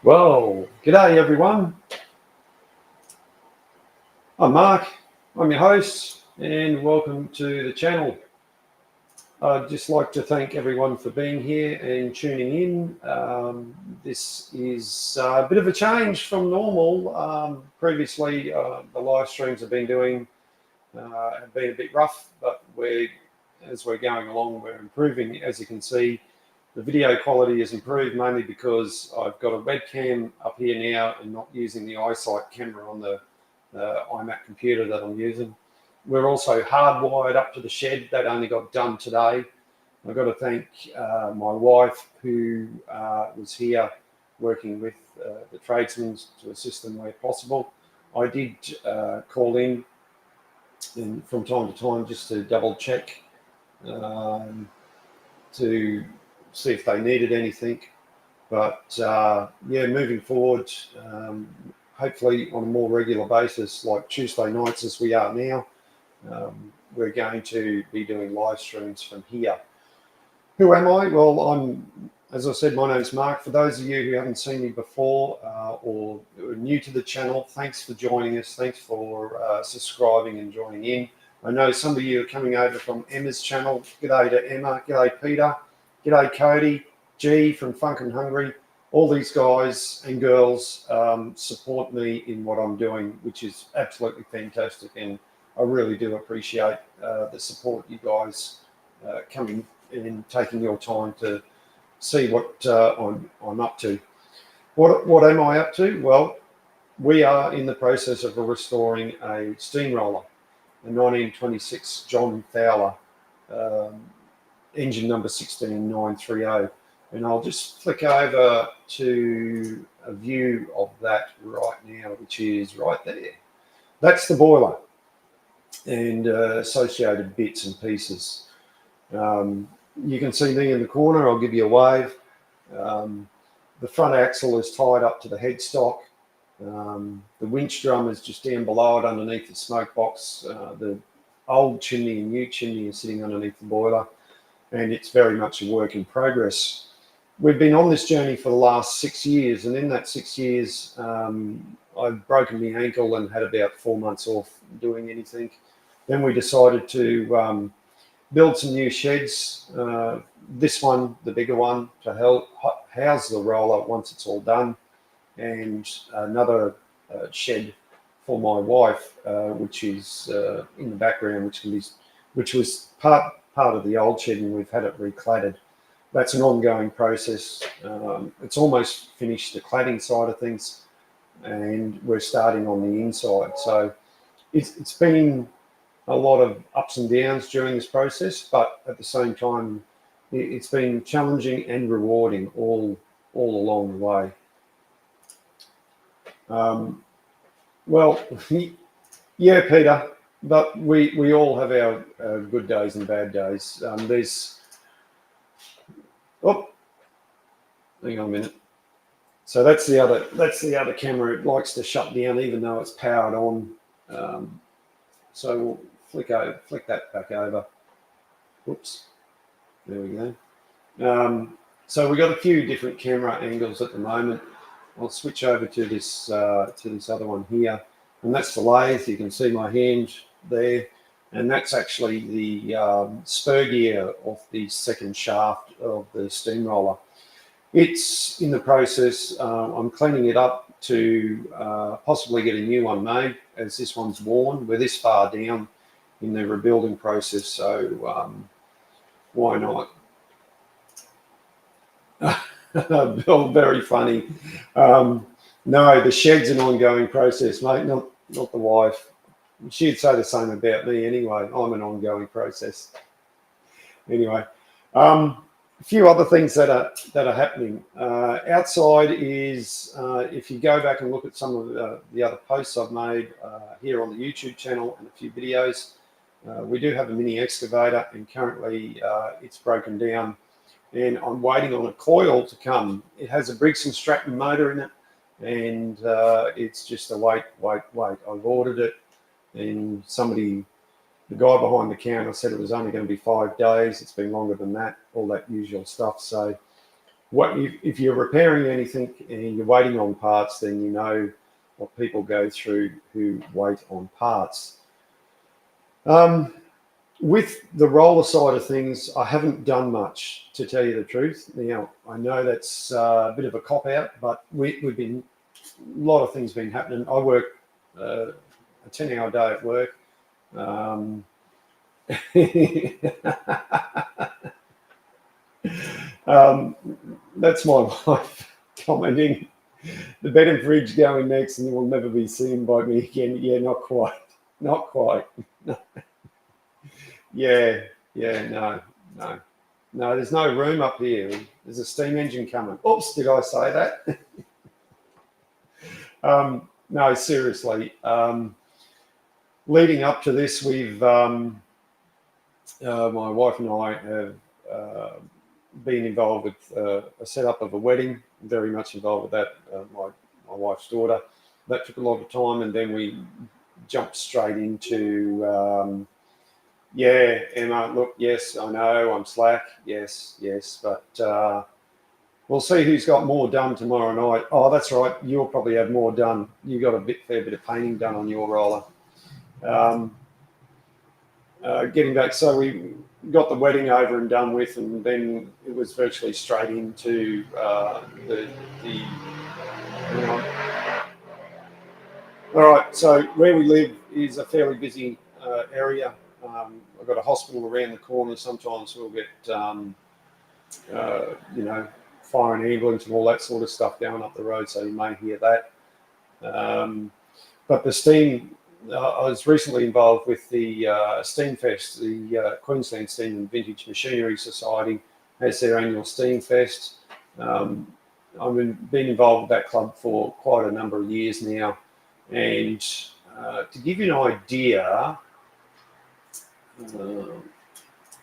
Well, g'day everyone. I'm Mark. I'm your host, and welcome to the channel. I'd just like to thank everyone for being here and tuning in. This is a bit of a change from normal. Previously, the live streams have been have been a bit rough, but as we're going along, we're improving. As you can see, the video quality has improved mainly because I've got a webcam up here now and not using the iSight camera on the iMac computer that I'm using. We're also hardwired up to the shed. That only got done today. I've got to thank my wife who was here working with the tradesmen to assist them where possible. I did call in and from time to time just to double check to see if they needed anything. But yeah, moving forward, hopefully on a more regular basis, like Tuesday nights as we are now, we're going to be doing live streams from here. Who am I? Well, as I said, my name's Mark. For those of you who haven't seen me before or are new to the channel, thanks for joining us. Thanks for subscribing and joining in. I know some of you are coming over from Emma's channel. G'day to Emma. G'day Peter. G'day Cody. G from Funk and Hungry. All these guys and girls support me in what I'm doing, which is absolutely fantastic. And I really do appreciate the support you guys coming and taking your time to see what I'm up to. What am I up to? Well, we are in the process of restoring a steamroller, a 1926 John Fowler, engine number 16930. And I'll just flick over to a view of that right now, which is right there. That's the boiler and associated bits and pieces. You can see me in the corner. I'll give you a wave. The front axle is tied up to the headstock. The winch drum is just down below it underneath the smoke box. The old chimney and new chimney is sitting underneath the boiler, and it's very much a work in progress. We've been on this journey for the last 6 years, and in that 6 years, I've broken my ankle and had about 4 months off doing anything. Then we decided to build some new sheds. This one, the bigger one, to house the roller once it's all done, and another shed for my wife, which is in the background, which was part of the old shed, and we've had it recladded. That's an ongoing process. It's almost finished the cladding side of things, and we're starting on the inside. So it's been a lot of ups and downs during this process, but at the same time, it's been challenging and rewarding all along the way. Well, yeah, Peter, but we all have our good days and bad days. Hang on a minute. So that's the other camera. It likes to shut down even though it's powered on. So we'll flick that back over. Whoops. There we go. So we've got a few different camera angles at the moment. I'll switch over to this other one here, and that's the lathe. You can see my hand there, and that's actually the spur gear of the second shaft of the steamroller. It's in the process. I'm cleaning it up to possibly get a new one made, as this one's worn. We're this far down in the rebuilding process, so why not? Bill, very funny. No, the shed's an ongoing process, mate, not the wife. She'd say the same about me anyway. I'm an ongoing process. Anyway, a few other things that are happening. Outside is, if you go back and look at some of the other posts I've made here on the YouTube channel and a few videos, we do have a mini excavator, and currently it's broken down, and I'm waiting on a coil to come. It has a Briggs & Stratton motor in it, and it's just a wait. I've ordered it, and the guy behind the counter said it was only going to be 5 days. It's been longer than that, all that usual stuff. So what if you're repairing anything and you're waiting on parts, then you know what people go through who wait on parts. With the roller side of things, I haven't done much, to tell you the truth. Now, I know that's a bit of a cop out, but we've been a lot of things been happening. I work a 10-hour day at work. That's my wife commenting. The bed and fridge going next, and you will never be seen by me again. Yeah, not quite. Not quite. Yeah, no. No, there's no room up here. There's a steam engine coming. Oops, did I say that? No, seriously. Leading up to this, my wife and I have been involved with a setup of a wedding. Very much involved with that. My wife's daughter. That took a lot of time, and then we jumped straight into. Yeah, Emma, look, yes, I know, I'm slack, yes, but we'll see who's got more done tomorrow night. Oh, that's right, you'll probably have more done. You got a fair bit of painting done on your roller. Getting back, so we got the wedding over and done with, and then it was virtually straight into the hang on. All right, so where we live is a fairly busy area. I've got a hospital around the corner. Sometimes we'll get, fire and ambulance and all that sort of stuff going up the road, so you may hear that. But the steam, I was recently involved with the Steam Fest. The Queensland Steam and Vintage Machinery Society has their annual Steam Fest. I've been involved with that club for quite a number of years now. And to give you an idea,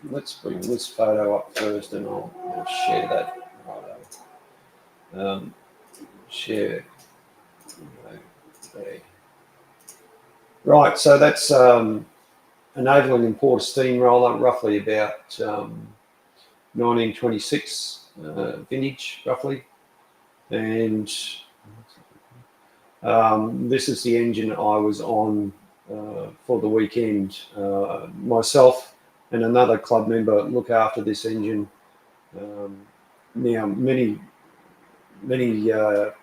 let's bring this photo up first, and I'll share that. Share. There. Right, so that's an Evelyn importer steamroller, roughly about 1926 vintage, roughly. And this is the engine I was on for the weekend. Myself and another club member look after this engine. Now, many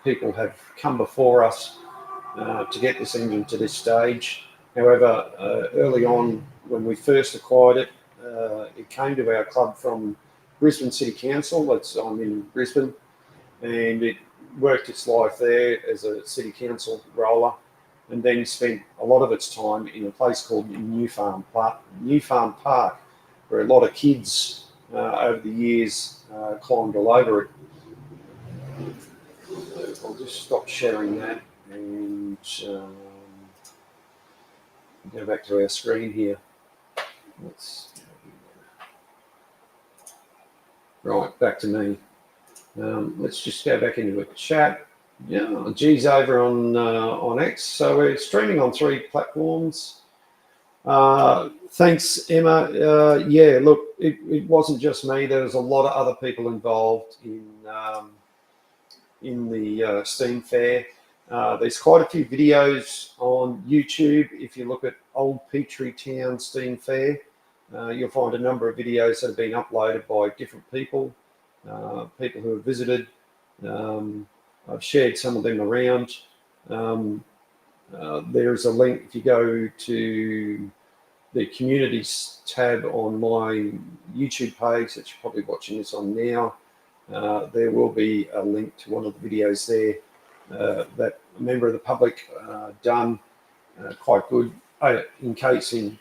people have come before us to get this engine to this stage. However, early on, when we first acquired it, it came to our club from Brisbane City Council. I'm in Brisbane, and it worked its life there as a city council roller, and then spent a lot of its time in a place called New Farm Park, where a lot of kids over the years climbed all over it. I'll just stop sharing that and go back to our screen here. Right, back to me. Let's just go back into a chat. Yeah, G's over on X. So we're streaming on 3 platforms. Thanks, Emma. Yeah, look, it wasn't just me. There was a lot of other people involved in the Steam Fair. There's quite a few videos on YouTube. If you look at Old Petrie Town Steam Fair, you'll find a number of videos that have been uploaded by different people, people who have visited. I've shared some of them around. There's a link, if you go to the communities tab on my YouTube page that you're probably watching this on now, there will be a link to one of the videos there that a member of the public done, quite good, encasing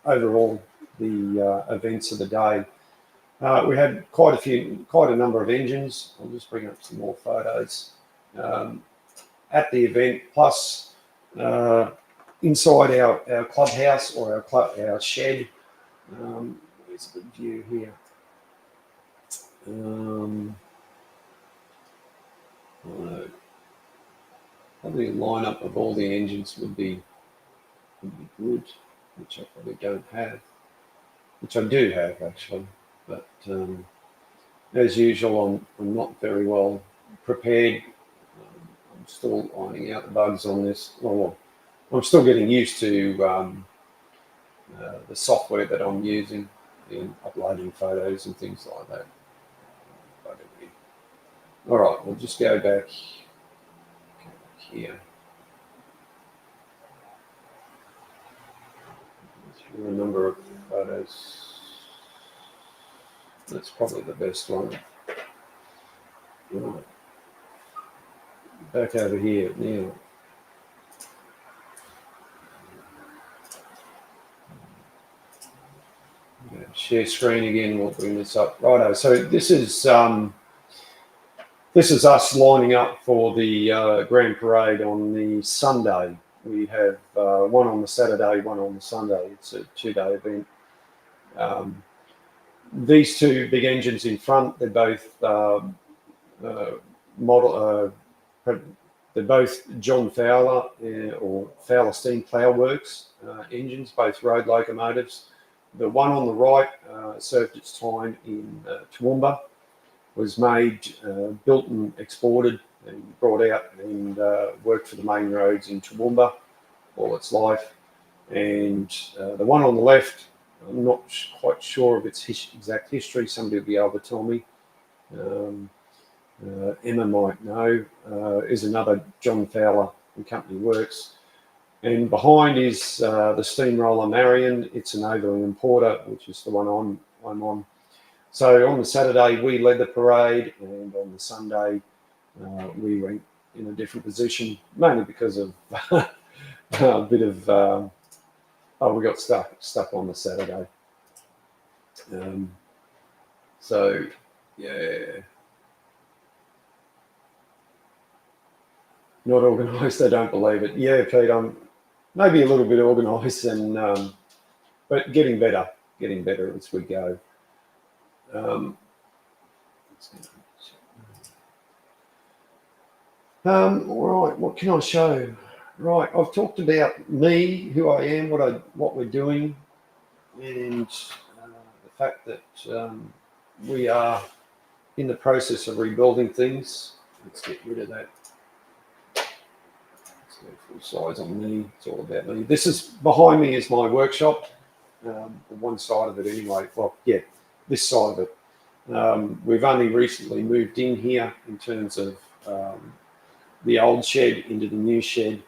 overall the events of the day. We had quite a number of engines. I'll just bring up some more photos at the event, plus inside our clubhouse or our shed. There's a good view here. Probably a lineup of all the engines would be good, which I probably don't have, which I do have actually, but as usual, I'm not very well prepared. I'm still ironing out the bugs on this. Well, I'm still getting used to the software that I'm using in uploading photos and things like that. But anyway. All right, we'll just go back here. Through a number of photos. That's probably the best one. Right. Back over here now. Share screen again. We'll bring this up. Righto. So this is us lining up for the Grand Parade on the Sunday. We have one on the Saturday, one on the Sunday. It's a 2-day event. These two big engines in front, they're both they're both John Fowler or Fowler Steam Plough Works engines, both road locomotives. The one on the right served its time in Toowoomba, was made, built and exported and brought out and worked for the main roads in Toowoomba all its life. And the one on the left, I'm not quite sure of its exact history. Somebody will be able to tell me. Emma might know. Is another John Fowler and Company Works. And behind is the Steamroller Marion. It's an Overland Importer, which is the one I'm on. So on the Saturday, we led the parade, and on the Sunday, we were in a different position, mainly because of a bit of, we got stuck on the Saturday. So, yeah. Not organised, I don't believe it. Yeah, Pete, I'm maybe a little bit organised, and but getting better as we go. All right, what can I show? Right, I've talked about me, who I am, what we're doing, and the fact that we are in the process of rebuilding things. Let's get rid of that. Let's go full size on me. It's all about me. This is behind me is my workshop. One side of it anyway. Well, yeah, this side of it. We've only recently moved in here in terms of the old shed into the new shed.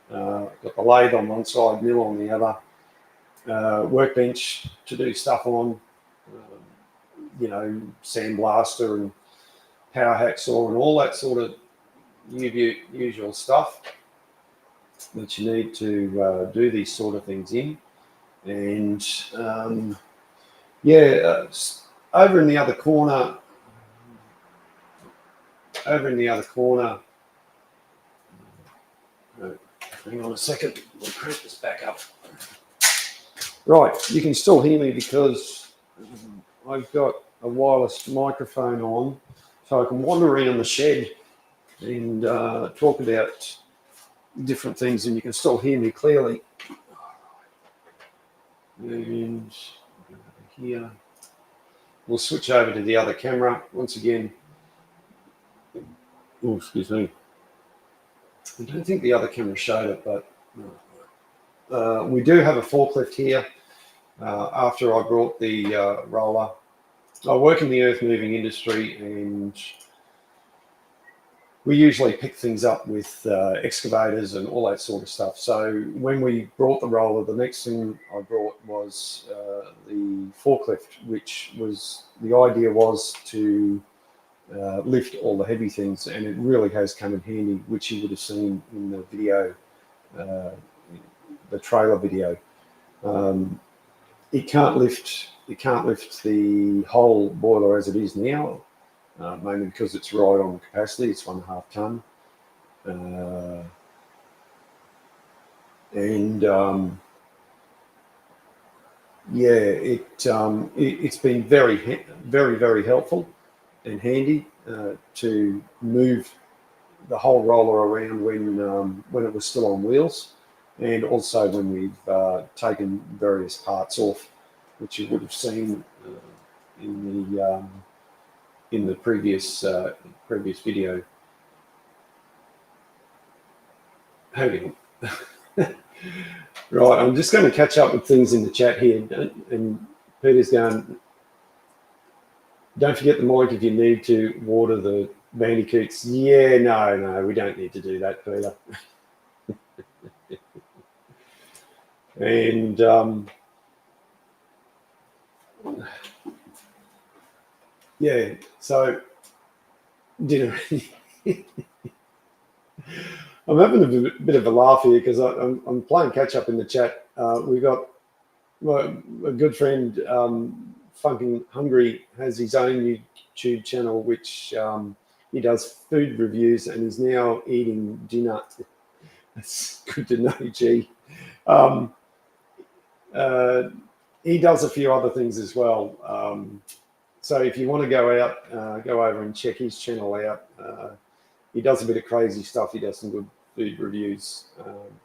Got the lathe on one side, mill on the other, workbench to do stuff on, sandblaster and power hacksaw and all that sort of usual stuff that you need to do these sort of things in. And over in the other corner, hang on a second, we'll crank this back up. Right, you can still hear me because I've got a wireless microphone on, so I can wander around the shed and talk about different things, and you can still hear me clearly. And here, we'll switch over to the other camera once again. Oh, excuse me. I don't think the other camera showed it, but we do have a forklift here. After I brought the roller, I work in the earth moving industry, and we usually pick things up with excavators and all that sort of stuff. So when we brought the roller, the next thing I brought was the forklift, which was, the idea was to lift all the heavy things, and it really has come in handy, which you would have seen in the video, the trailer video. It can't lift the whole boiler as it is now, mainly because it's right on capacity. It's 1.5 ton, it's been very helpful and handy to move the whole roller around when it was still on wheels, and also when we've taken various parts off, which you would have seen in in the previous video. Hang on. Right, I'm just going to catch up with things in the chat here, and Peter's going, don't forget the mic if you need to water the bandicoots. Yeah, no, we don't need to do that, Peter. And yeah, so dinner. I'm having a bit of a laugh here because I'm playing catch up in the chat. We've got a good friend, Funkin' Hungry, has his own YouTube channel which he does food reviews, and he's now eating dinner. That's good to know, G. He does a few other things as well. So if you want to go out, go over and check his channel out. He does a bit of crazy stuff. He does some good food reviews,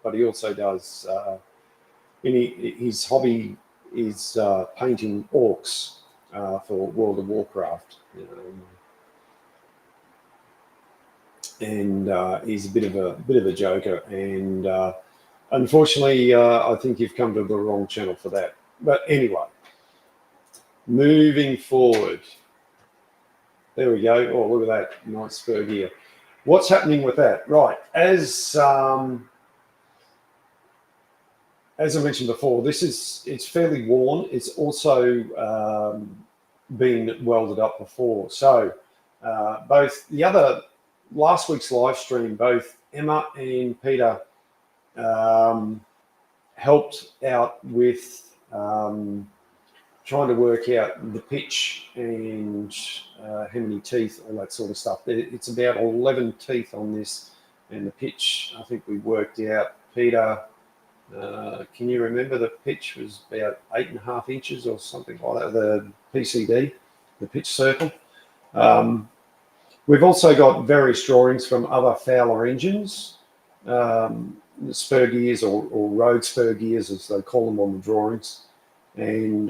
but he also does. His hobby is painting orcs for World of Warcraft, and he's a bit of a joker. And unfortunately, I think you've come to the wrong channel for that. But anyway, moving forward. There we go. Oh, look at that nice spur here. What's happening with that? Right, as I mentioned before, it's fairly worn. It's also been welded up before. So both last week's live stream, both Emma and Peter helped out with trying to work out the pitch and how many teeth, all that sort of stuff. It's about 11 teeth on this, and the pitch, I think we worked out. Peter, can you remember the pitch was about 8.5 inches or something like that, the PCD, the pitch circle. We've also got various drawings from other Fowler engines, spur gears or road spur gears as they call them on the drawings. And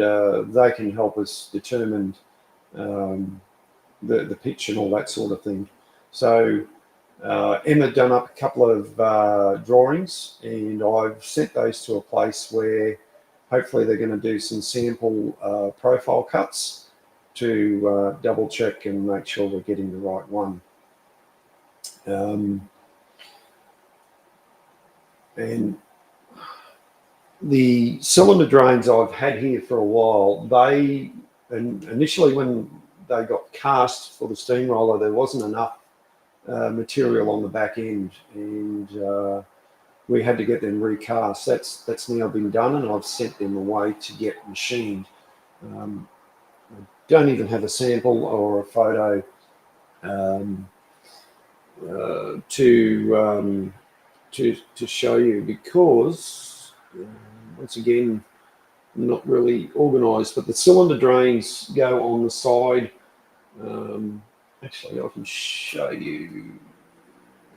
they can help us determine the pitch and all that sort of thing. So Emma done up a couple of drawings, and I've sent those to a place where hopefully they're going to do some sample profile cuts to double check and make sure we're getting the right one. And the cylinder drains I've had here for a while, initially when they got cast for the steamroller, there wasn't enough material on the back end, and we had to get them recast. That's now been done, and I've sent them away to get machined. I don't even have a sample or a photo to show you, because once again, not really organised, but the cylinder drains go on the side. Actually, I can show you.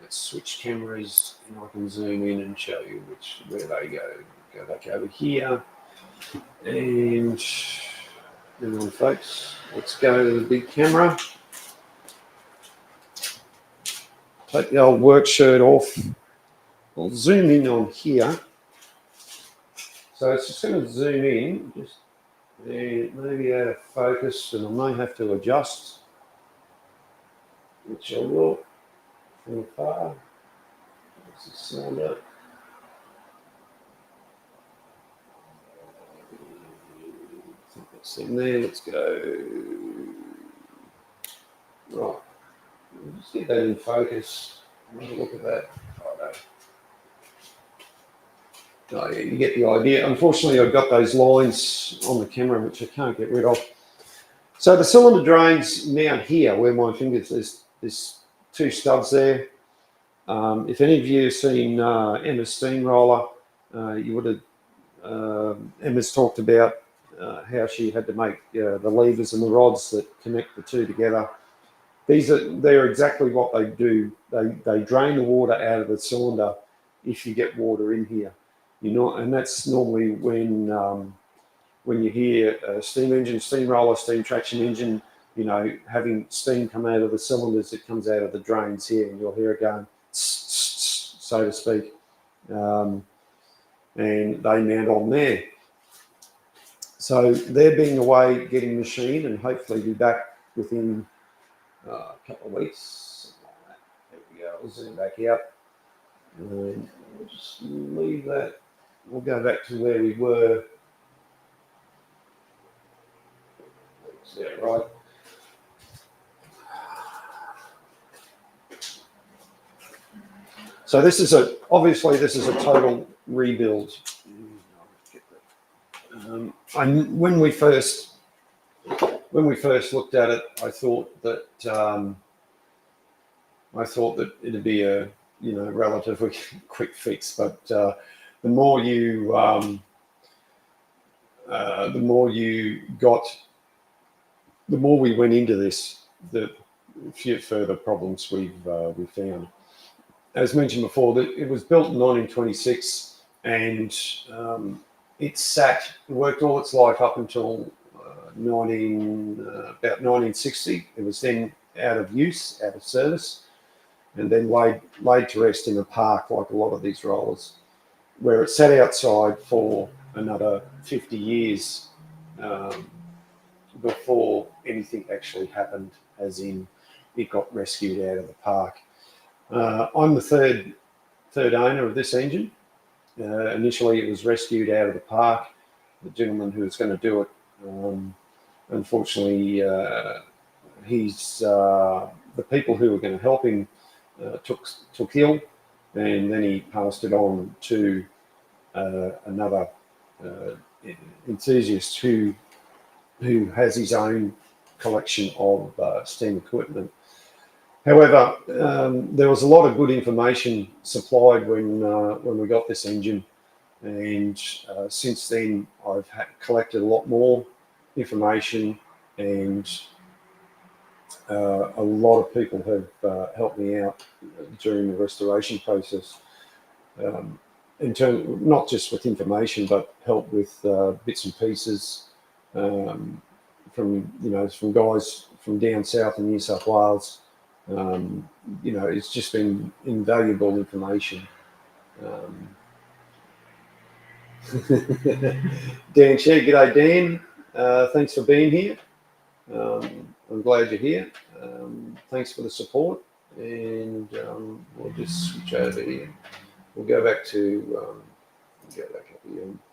Let's switch cameras, and I can zoom in and show you where they go. Go back over here, and hang on, folks. Let's go to the big camera. Take the old work shirt off. I'll zoom in on here. So it's just going to zoom in, just maybe out of focus, and I may have to adjust, which I will from far. What's the cylinder? I think that's in there. Let's go. Right. Let's get that in focus. Have a look at that. Oh, yeah, you get the idea. Unfortunately, I've got those lines on the camera which I can't get rid of. So the cylinder drains now here where my fingers, there's two stubs there. If any of you have seen Emma's steamroller, you would have, Emma's talked about how she had to make the levers and the rods that connect the two together. They're exactly what they do. They drain the water out of the cylinder if you get water in here. And that's normally when you hear a steam engine, steamroller, steam traction engine, you know, having steam come out of the cylinders that comes out of the drains here, and you'll hear it going, so to speak. And they mount on there. So they're being away getting machined, and hopefully be back within a couple of weeks. There we go. I'll zoom back out. And we'll just leave that. We'll go back to where we were. Is that right? So this is obviously this is a total rebuild. And when we first looked at it, I thought that it'd be a relatively quick fix. But the more we went into this, the few further problems we found. As mentioned before, it was built in 1926, and it worked all its life up until about 1960. It was then out of use, out of service, and then laid to rest in a park like a lot of these rollers, where it sat outside for another 50 years before anything actually happened, as in it got rescued out of the park. I'm the third owner of this engine. Initially, it was rescued out of the park. The gentleman who was going to do it, unfortunately, the people who were going to help him took ill, and then he passed it on to another enthusiast who has his own collection of steam equipment. However, there was a lot of good information supplied when we got this engine, and since then I've collected a lot more information, and a lot of people have helped me out during the restoration process. In terms, not just with information, but help with bits and pieces from guys from down south in New South Wales. It's just been invaluable information. Dan Shea, g'day Dan. Thanks for being here. I'm glad you're here. Thanks for the support, and we'll just switch over here. We'll go back to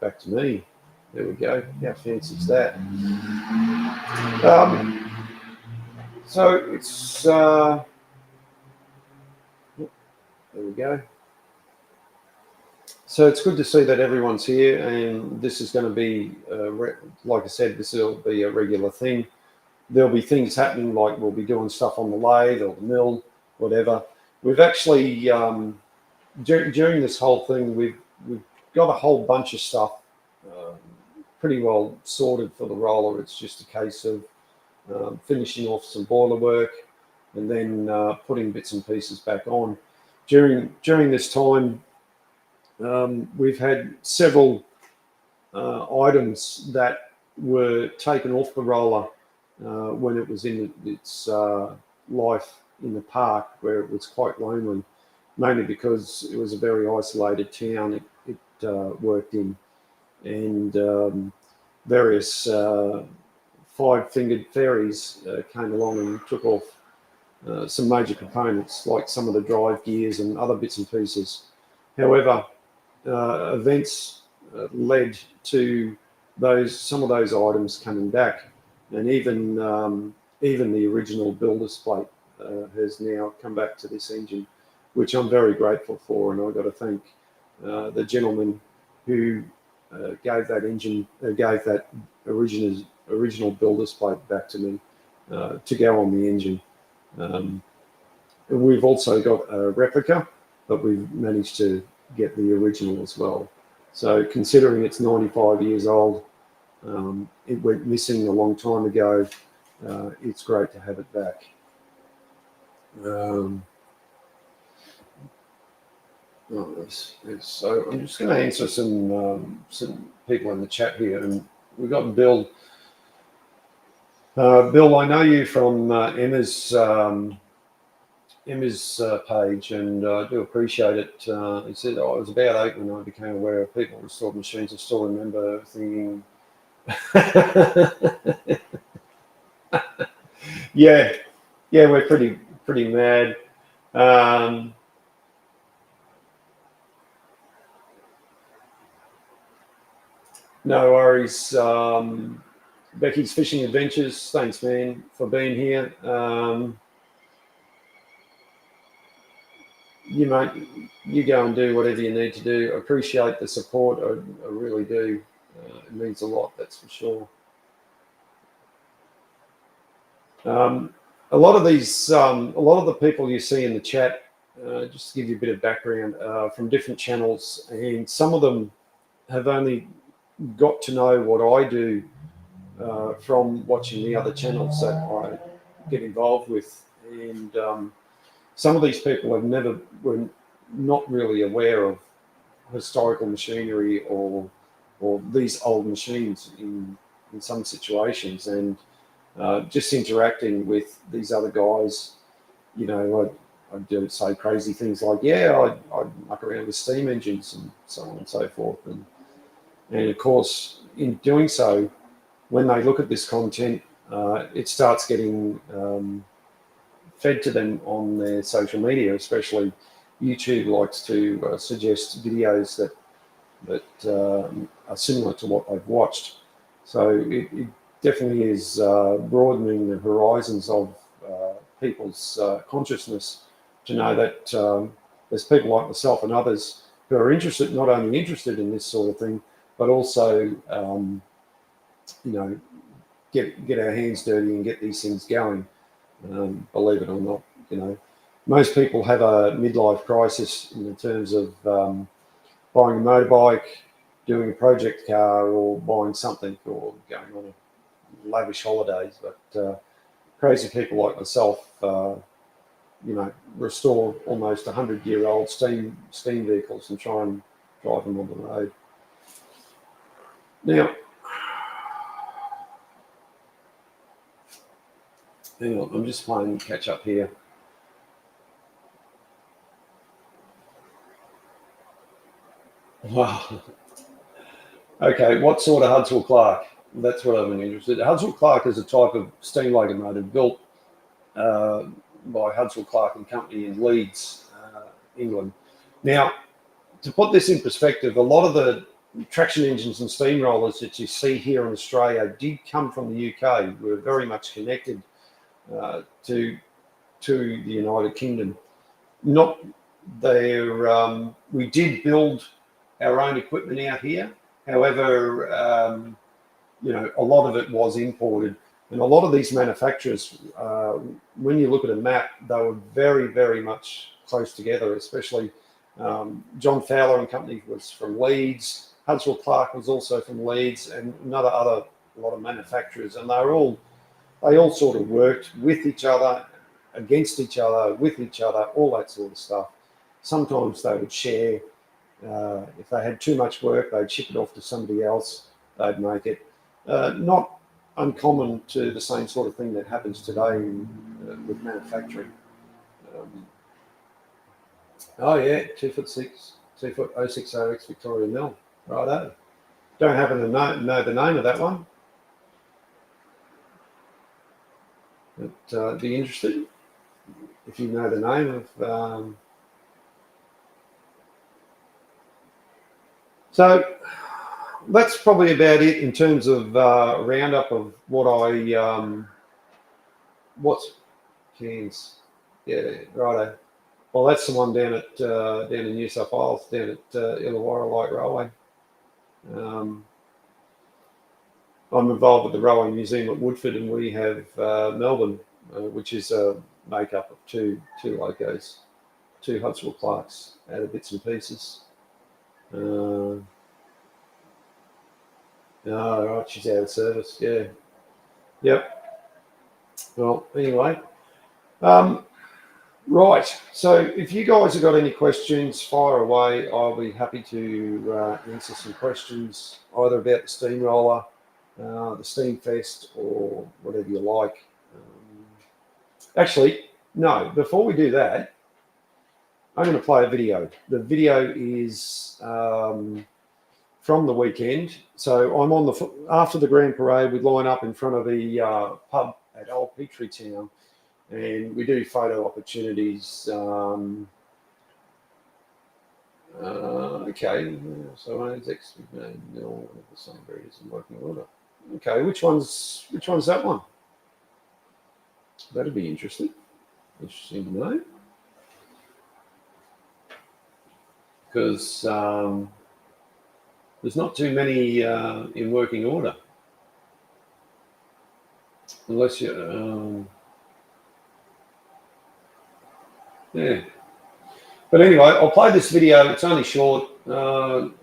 back to me. There we go. How fancy is that? So it's there we go. So it's good to see that everyone's here, and this is going to be, like I said, this will be a regular thing. There'll be things happening, like we'll be doing stuff on the lathe or the mill, whatever. We've actually during this whole thing, we've got a whole bunch of stuff pretty well sorted for the roller. It's just a case of finishing off some boiler work, and then putting bits and pieces back on. During this time, we've had several items that were taken off the roller when it was in its life in the park, where it was quite lonely, mainly because it was a very isolated town it worked in, and various five-fingered fairies came along and took off some major components, like some of the drive gears and other bits and pieces. However, events led to some of those items coming back, and even the original builder's plate has now come back to this engine, which I'm very grateful for, and I've got to thank the gentleman who gave that original builder's plate back to me to go on the engine. We've also got a replica, but we've managed to get the original as well. So considering it's 95 years old, it went missing a long time ago, it's great to have it back. So I'm just going to answer some people in the chat here, and we've got Bill. Bill, I know you from Emma's page, and I do appreciate it. He said, I was about 8 when I became aware of people restored machines. I still remember thinking, yeah, yeah, we're pretty mad. No worries. Becky's Fishing Adventures, thanks, man, for being here. You mate, you go and do whatever you need to do. I appreciate the support. I really do. It means a lot, that's for sure. A lot of the people you see in the chat, just to give you a bit of background, from different channels, and some of them have only got to know what I do from watching the other channels that I get involved with, and some of these people were not really aware of historical machinery or these old machines in some situations, and just interacting with these other guys, you know, I do say crazy things like, yeah, I'd muck around with steam engines and so on and so forth, and of course, in doing so, when they look at this content, it starts getting fed to them on their social media, especially YouTube likes to suggest videos that are similar to what they've watched. So it definitely is broadening the horizons of people's consciousness to know that there's people like myself and others who are not only interested in this sort of thing, but also, you know, get our hands dirty and get these things going. Believe it or not, you know, most people have a midlife crisis in terms of buying a motorbike, doing a project car, or buying something, or going on a lavish holidays. But crazy people like myself, you know, restore almost 100-year-old steam vehicles and try and drive them on the road. Now, hang on, I'm just playing catch up here. Wow. Okay, what sort of Hudswell Clark? That's what I'm interested in. Hudswell Clark is a type of steam locomotive built by Hudswell Clark and Company in Leeds, England. Now, to put this in perspective, a lot of the traction engines and steamrollers that you see here in Australia did come from the UK. We're very much connected to the United Kingdom. Not there. We did build our own equipment out here. However, you know, a lot of it was imported, and a lot of these manufacturers, when you look at a map, they were very, very much close together. Especially John Fowler and Company was from Leeds. Hudswell Clark was also from Leeds, and a lot of manufacturers, and they all sort of worked with each other, against each other, with each other, all that sort of stuff. Sometimes they would share. If they had too much work, they'd ship it off to somebody else. They'd make it. Not uncommon to the same sort of thing that happens today with manufacturing. Oh yeah, 2'6", 2'0" 060X Victoria Mill. Righto. Don't happen to know the name of that one. But be interested if you know the name of. So that's probably about it in terms of roundup of what what's cans. Yeah, righto. Well, that's the one down in New South Wales, down at Illawarra Light Railway. I'm involved with the Railway Museum at Woodford, and we have Melbourne, which is a make-up of two locos, two Hudswell Clarks out of bits and pieces. Oh, right, she's out of service. Yeah. Yep. Well, anyway. Right. So if you guys have got any questions, fire away. I'll be happy to answer some questions either about the steamroller the Steam Fest or whatever you like. Actually, no, before we do that, I'm going to play a video. The video is from the weekend. So I'm on after the Grand Parade, we line up in front of the pub at Old Petrie Town, and we do photo opportunities. Okay, so ANZ's no the same breeders in working order. Okay, which one's that one? That'd be interesting. Interesting to know. Because there's not too many in working order. Unless you, yeah. But anyway, I'll play this video. It's only short.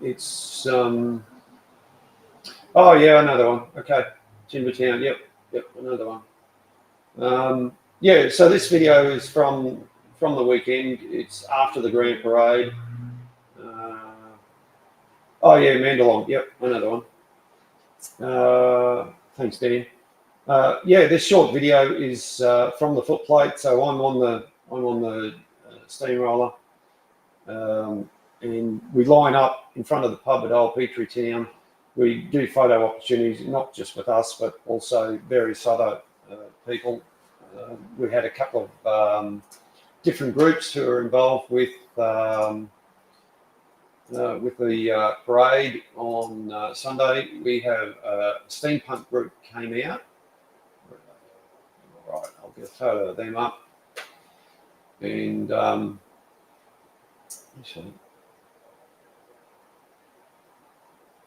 It's, oh yeah, another one. Okay, Timbertown. Yep, another one. Yeah, so this video is from the weekend. It's after the Grand Parade. Oh yeah, Mandalong. Yep, another one. Thanks, Dan. Yeah, this short video is from the footplate. So I'm on the steamroller, and we line up in front of the pub at Old Petrie Town. We do photo opportunities, not just with us, but also various other people. We had a couple of different groups who are involved with the parade on Sunday. We have a steampunk group came out. Right, I'll get a photo of them up. And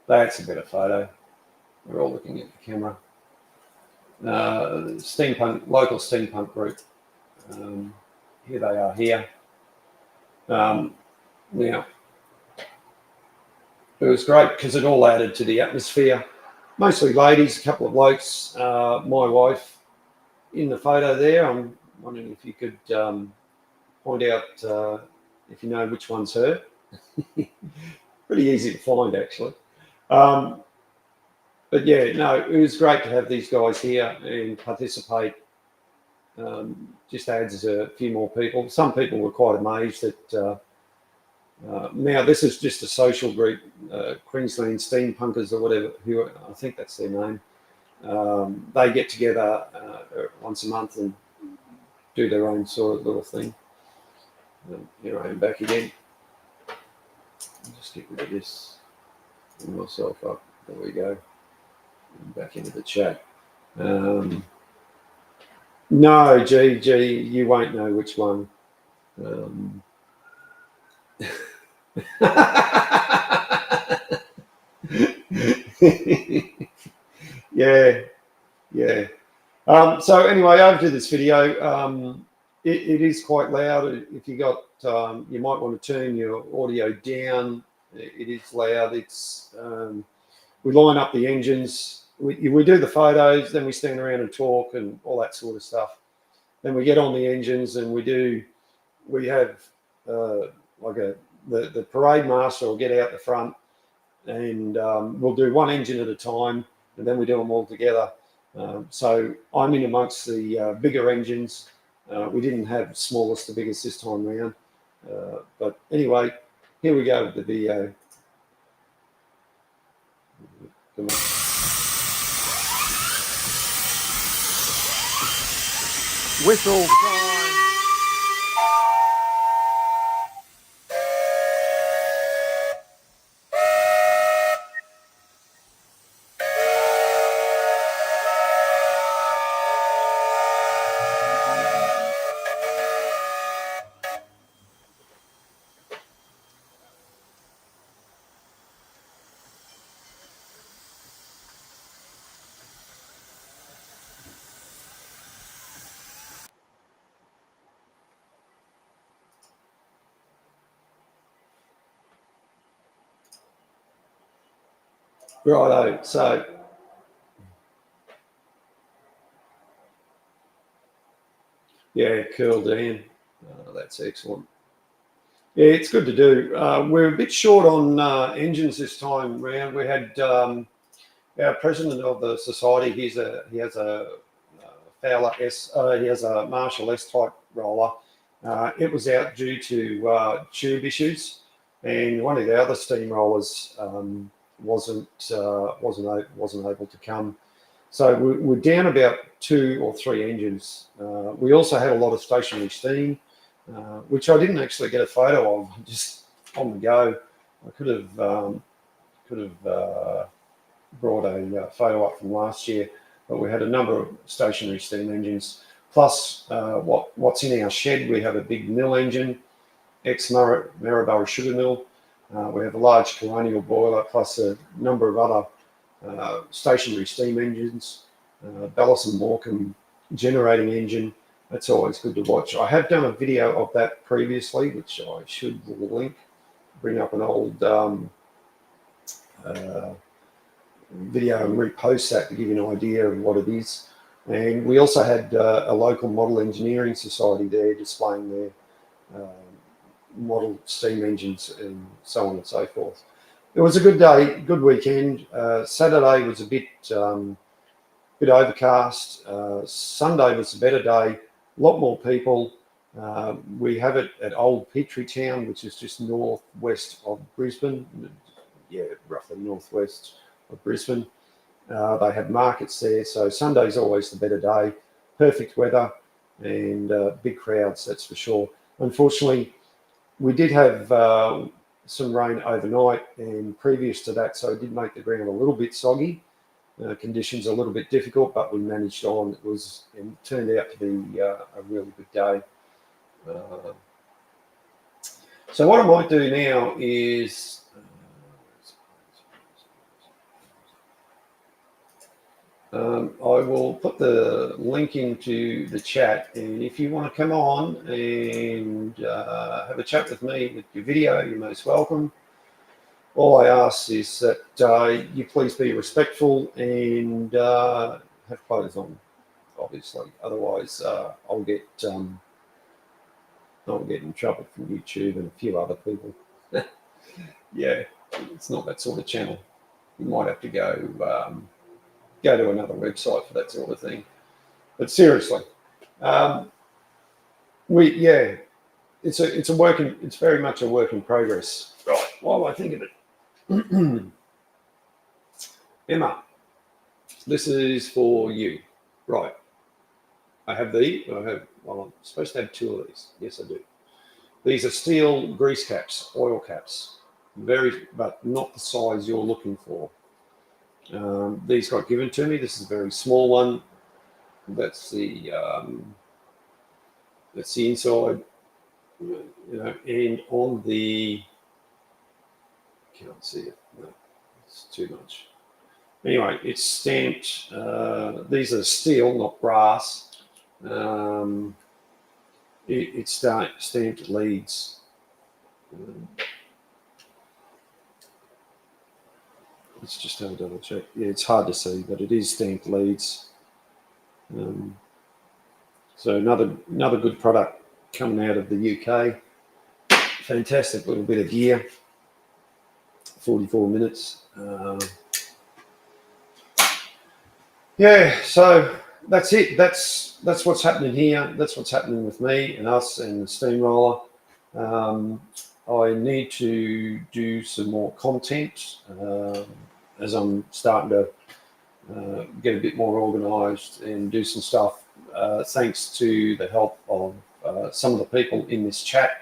that's a better photo. We're all looking at the camera. Local steampunk group. Here they are here. Now, it was great because it all added to the atmosphere. Mostly ladies, a couple of blokes. My wife in the photo there. I'm wondering if you could point out if you know which one's her. Pretty easy to find, actually. But yeah, no, it was great to have these guys here and participate. Just adds a few more people. Some people were quite amazed that now this is just a social group, Queensland Steampunkers or whatever, who I think that's their name. They get together once a month and do their own sort of little thing. Here I am back again. I'll just get rid of this and myself up. There we go. Back into the chat. No, G, you won't know which one. Yeah. So anyway, over to this video. It is quite loud. If you got, you might want to turn your audio down. It is loud. It's we line up the engines. We do the photos, then we stand around and talk and all that sort of stuff. Then we get on the engines and we have like the parade master will get out the front and we'll do one engine at a time and then we do them all together. So I'm in amongst the bigger engines. We didn't have smallest to biggest this time around. But anyway, here we go with the video. Come on. Whistle time. Righto, so yeah, cool, Dan. That's excellent. Yeah, it's good to do. We're a bit short on engines this time round. We had our president of the society, he has a Fowler S, he has a Marshall S type roller. It was out due to tube issues, and one of the other steam rollers wasn't able to come. So we're down about 2 or 3 engines. We also had a lot of stationary steam, which I didn't actually get a photo of, just on the go. I could have brought a photo up from last year, but we had a number of stationary steam engines. Plus, what's in our shed, we have a big mill engine, ex-Maryborough Sugar Mill. We have a large colonial boiler, plus a number of other stationary steam engines, Bellis and Morecambe generating engine. That's always good to watch. I have done a video of that previously, which I should link, bring up an old video and repost that to give you an idea of what it is. And we also had a local model engineering society there displaying their model steam engines and so on and so forth. It was a good day, good weekend. Saturday was a bit overcast. Sunday was a better day, a lot more people. We have it at Old Petrie Town, which is just northwest of Brisbane. Yeah, roughly northwest of Brisbane. They have markets there, so Sunday's always the better day. Perfect weather and big crowds, that's for sure. Unfortunately, we did have some rain overnight and previous to that, so it did make the ground a little bit soggy. Conditions a little bit difficult, but we managed on. It turned out to be a really good day. So what I might do now is I will put the link into the chat, and if you want to come on and have a chat with me with your video, you're most welcome. All I ask is that you please be respectful and have clothes on, obviously. Otherwise, I'll get in trouble from YouTube and a few other people. Yeah, it's not that sort of channel. You might have to go to another website for that sort of thing. But seriously, it's very much a work in progress. Right. While I think of it. Emma, this is for you. Right. I'm supposed to have 2 of these. Yes, I do. These are steel grease caps, oil caps. But not the size you're looking for. These got given to me. This is a very small one. That's the inside. And on the, can't see it. No, it's too much. Anyway, it's stamped. These are steel, not brass. It's stamped leads. Let's just have a double check. Yeah, it's hard to see, but it is stamped leads. So another good product coming out of the UK. Fantastic little bit of gear. 44 minutes. Yeah, so that's it. That's what's happening here. That's what's happening with me and us and the steamroller. I need to do some more content as I'm starting to get a bit more organised and do some stuff. Thanks to the help of some of the people in this chat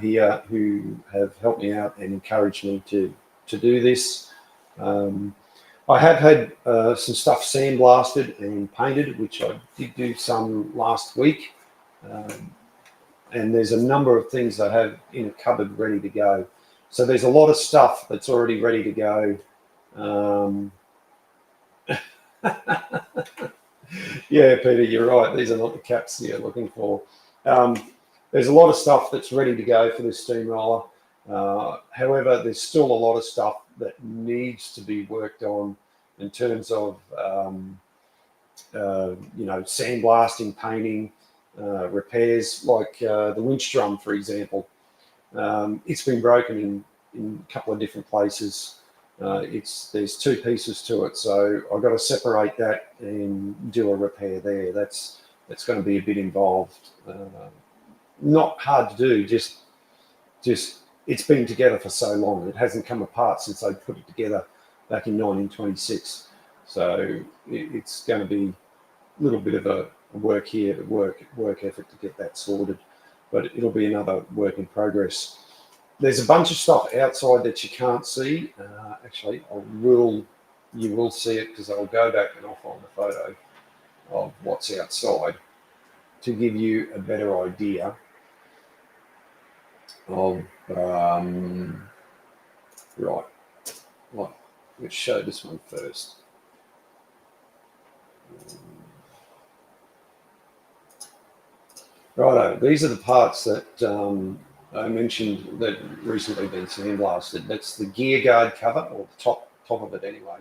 here who have helped me out and encouraged me to do this. I have had some stuff sandblasted and painted, which I did do some last week. And there's a number of things I have in a cupboard ready to go. So there's a lot of stuff that's already ready to go. Yeah, Peter, you're right. These are not the caps you're looking for. There's a lot of stuff that's ready to go for this steamroller. However, there's still a lot of stuff that needs to be worked on in terms of, sandblasting, painting, repairs, like the winch drum, for example. It's been broken in a couple of different places. There's two pieces to it, so I've got to separate that and do a repair there. That's going to be a bit involved. Not hard to do, just it's been together for so long. It hasn't come apart since I put it together back in 1926. So it's going to be a little bit of a work here, work effort to get that sorted, but it'll be another work in progress. There's a bunch of stuff outside that you can't see. Actually, you will see it because I'll go back and I'll find a photo of what's outside to give you a better idea of right. Let's show this one first. Righto, these are the parts that I mentioned that recently been sandblasted. That's the gear guard cover, or the top of it anyway.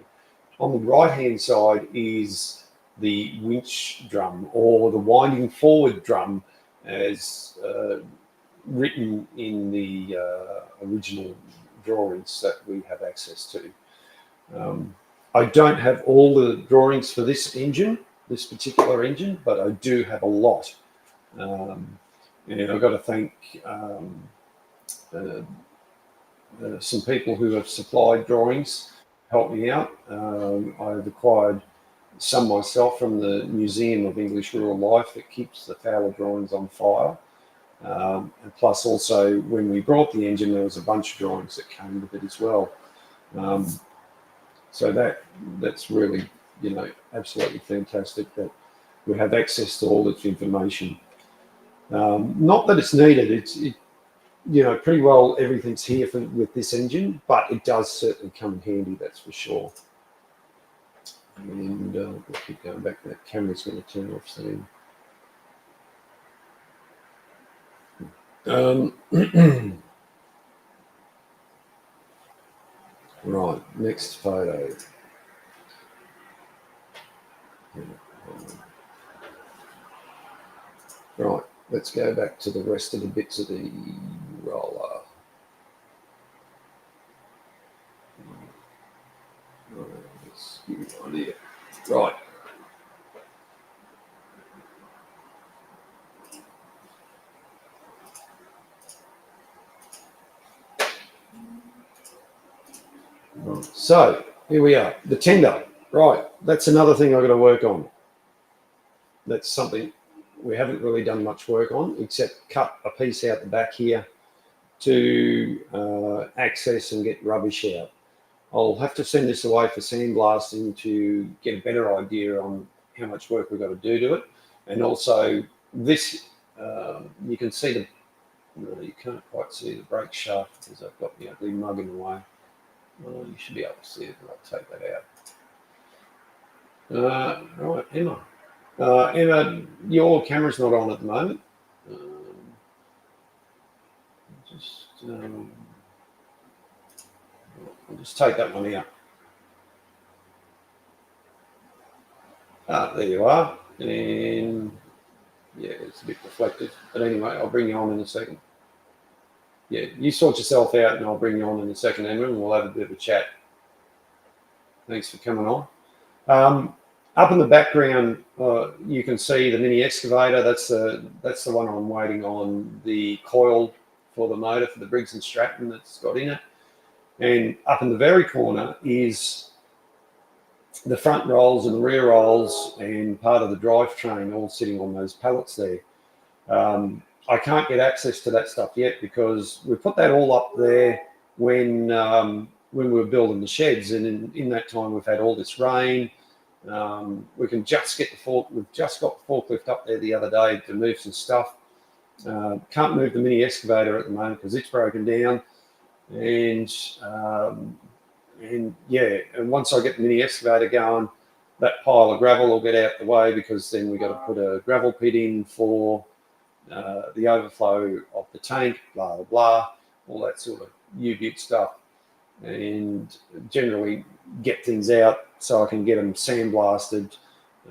On the right-hand side is the winch drum, or the winding forward drum, as written in the original drawings that we have access to. I don't have all the drawings for this particular engine, but I do have a lot. And I've got to thank some people who have supplied drawings, helped me out. I've acquired some myself from the Museum of English Rural Life that keeps the Fowler drawings on file. And plus also when we brought the engine, there was a bunch of drawings that came with it as well. So that's really, absolutely fantastic that we have access to all this information. Not that it's needed, pretty well everything's here with this engine, but it does certainly come in handy, that's for sure. And we'll keep going back. That camera's going to turn off soon. Right, next photo. Right, let's go back to the rest of the bits of the roller. Let's give you an idea. Right. So here we are, the tender. Right, that's another thing I've got to work on. That's something we haven't really done much work on, except cut a piece out the back here to access and get rubbish out. I'll have to send this away for sandblasting to get a better idea on how much work we've got to do to it. And also this, you can see the, you can't quite see the brake shaft because I've got the ugly mug in the way. Well, you should be able to see it, but I'll take that out. Right, Emma. Emma, your camera's not on at the moment. I'll just take that one out. There you are. And yeah, it's a bit reflective. But anyway, I'll bring you on in a second. Yeah, you sort yourself out and I'll bring you on in a second, Emma, and we'll have a bit of a chat. Thanks for coming on. Up in the background, you can see the mini excavator. That's the one I'm waiting on the coil for the motor for the Briggs & Stratton that's got in it. And up in the very corner is the front rolls and the rear rolls and part of the drivetrain all sitting on those pallets there. I can't get access to that stuff yet because we put that all up there when we were building the sheds, and in that time we've had all this rain. We can just get we've just got the forklift up there the other day to move some stuff. Can't move the mini excavator at the moment because it's broken down. And yeah, and once I get the mini excavator going, that pile of gravel will get out the way because then we've got to put a gravel pit in for the overflow of the tank, blah, blah, blah, all that sort of U-bit stuff. And generally get things out so I can get them sandblasted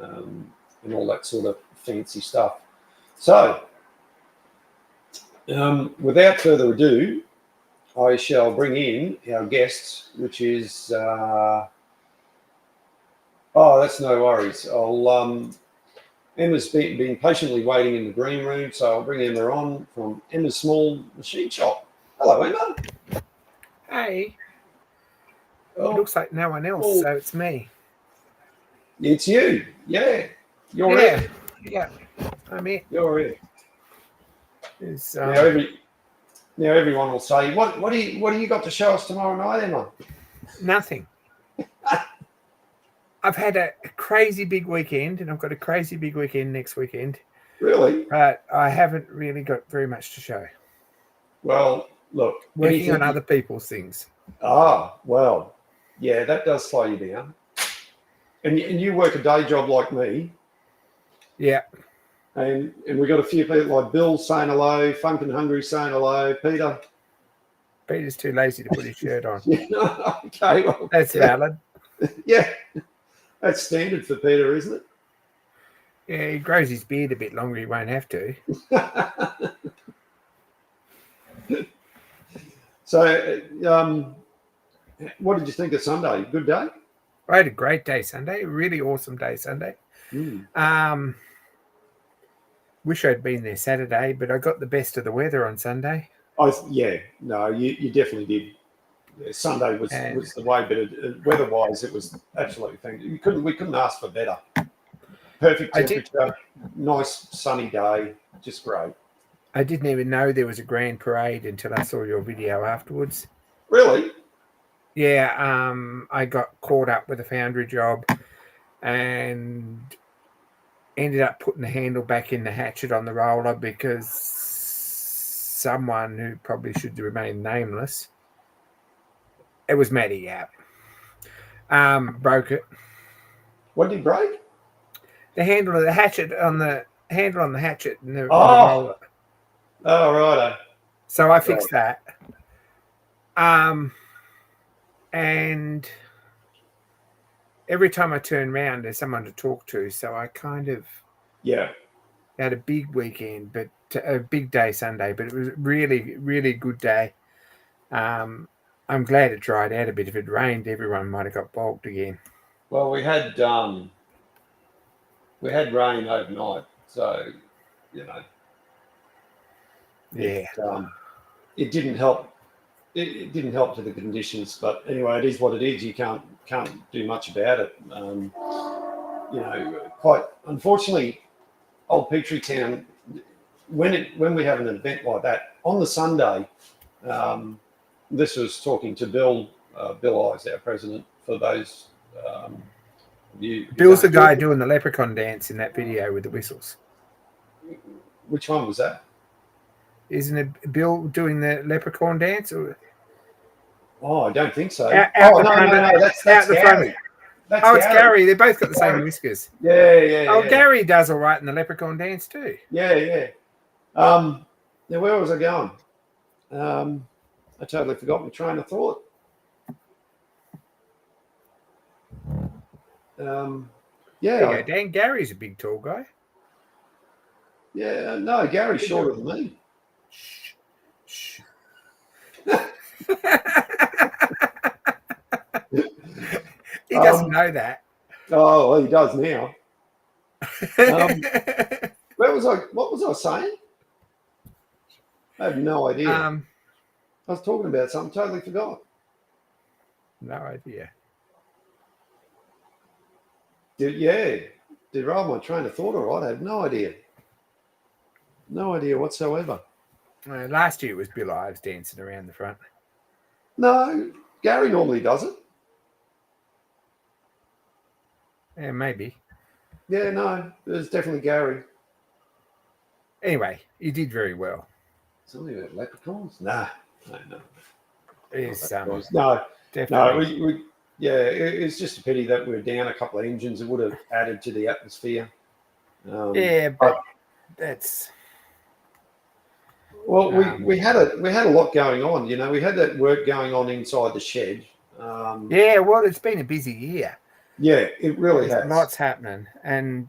and all that sort of fancy stuff. So without further ado, I shall bring in our guests, which is that's no worries. Emma's been patiently waiting in the green room, so I'll bring Emma on from Emma's Small Machine Shop. Hello, Emma. Hey, it Oh, looks like no one else, so it's me. it's you. Yeah, you're it. Yeah, I'm it. You're it. It's, Now everyone will say, what do you got to show us tomorrow night, Emma? nothing. I've had a crazy big weekend, and I've got a crazy big weekend next weekend. Really? But I haven't really got very much to show. Well, look, Working on other people's things. Well, yeah, that does slow you down. And you work a day job like me. Yeah. And we got a few people like Bill saying hello, Funk and Hungry saying hello, Peter. Peter's too lazy to put his shirt on. Okay, well, That's valid. Yeah, that's standard for Peter, isn't it? Yeah, he grows his beard a bit longer. He won't have to. So, what did you think of Sunday? Good day? I had a great day Sunday. Really awesome day Sunday. Wish I'd been there Saturday, but I got the best of the weather on Sunday. You definitely did. Yeah, Sunday was the way, but weather-wise, it was absolutely fantastic. We couldn't ask for better. Perfect temperature, nice sunny day, just great. I didn't even know there was a grand parade until I saw your video afterwards. Really? Yeah, I got caught up with a foundry job and ended up putting the handle back in the hatchet on the roller because someone who probably should remain nameless, it was Matty Yap, broke it. What did he break? The handle of the hatchet on the hatchet and the roller. Oh, right. So I fixed that. And every time I turn around, there's someone to talk to. So I kind of had a big weekend, but a big day Sunday. But it was a really, really good day. I'm glad it dried out a bit. If it rained, everyone might have got bogged again. Well, we had rain overnight, so it didn't help. It didn't help to the conditions, but anyway, it is what it is. You can't do much about it. Quite unfortunately, Old Petrie Town, when we have an event like that on the Sunday, this was talking to Bill Eyes, our president, for those. Bill's the guy doing the leprechaun dance in that video with the whistles. Which one was that? Isn't it Bill doing the leprechaun dance? Or? Oh, I don't think so. No, that's Gary. It's Gary. They both got the same whiskers. Yeah. Gary does all right in the leprechaun dance too. Yeah. Now, where was I going? I totally forgot my train of thought. There you go, Dan. Gary's a big, tall guy. Yeah, no, Gary's shorter than me. Shh. He doesn't know that. Oh, well, he does now. What was I saying? I have no idea. I was talking about something, totally forgot. No idea. Did roll my train of thought all right? I have no idea. No idea whatsoever. Last year it was Bill Ives dancing around the front. No, Gary normally does it. Yeah, maybe. Yeah, no, it was definitely Gary. Anyway, he did very well. Something about leprechauns? No. It's no, definitely. It's just a pity that we're down a couple of engines. It would have added to the atmosphere. But that's. Well, we had a lot going on. We had that work going on inside the shed. Well, it's been a busy year. Yeah, it really has. Lots happening, and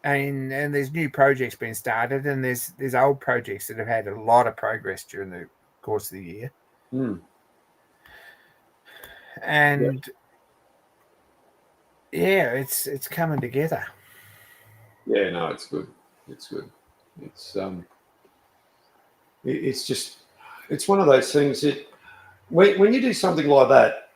there's new projects being started, and there's old projects that have had a lot of progress during the course of the year. Mm. And it's coming together. Yeah, no, it's good. It's good. It's just, it's one of those things that when you do something like that,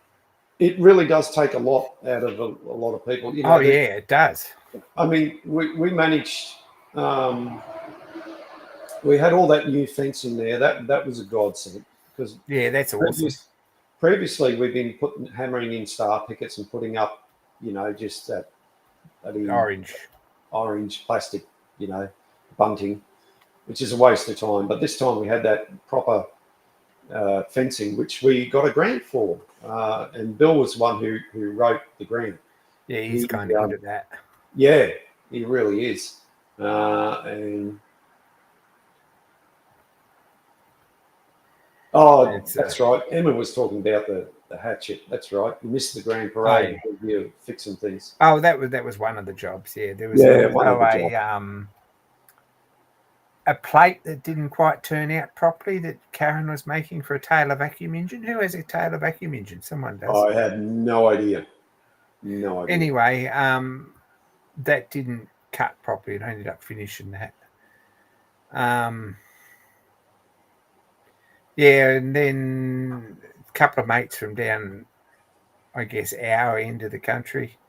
it really does take a lot out of a lot of people. Oh yeah, it does. I mean, we managed. Um, we had all that new fencing there. That was a godsend because that's awesome. Previously, we've been hammering in star pickets and putting up, just that orange plastic, bunting, which is a waste of time. But this time we had that proper fencing, which we got a grant for, and Bill was the one who wrote the grant. Yeah, he's kind of good at that. Yeah, he really is, and. Oh, that's right. Emma was talking about the hatchet. That's right. You missed the grand parade because you're fixing things. Oh, that was one of the jobs. Yeah, there was a plate that didn't quite turn out properly that Karen was making for a Taylor vacuum engine. Who has a Taylor vacuum engine? Someone does. I had no idea. No idea. Anyway, that didn't cut properly. It ended up finishing that. And then a couple of mates from down, I guess, our end of the country.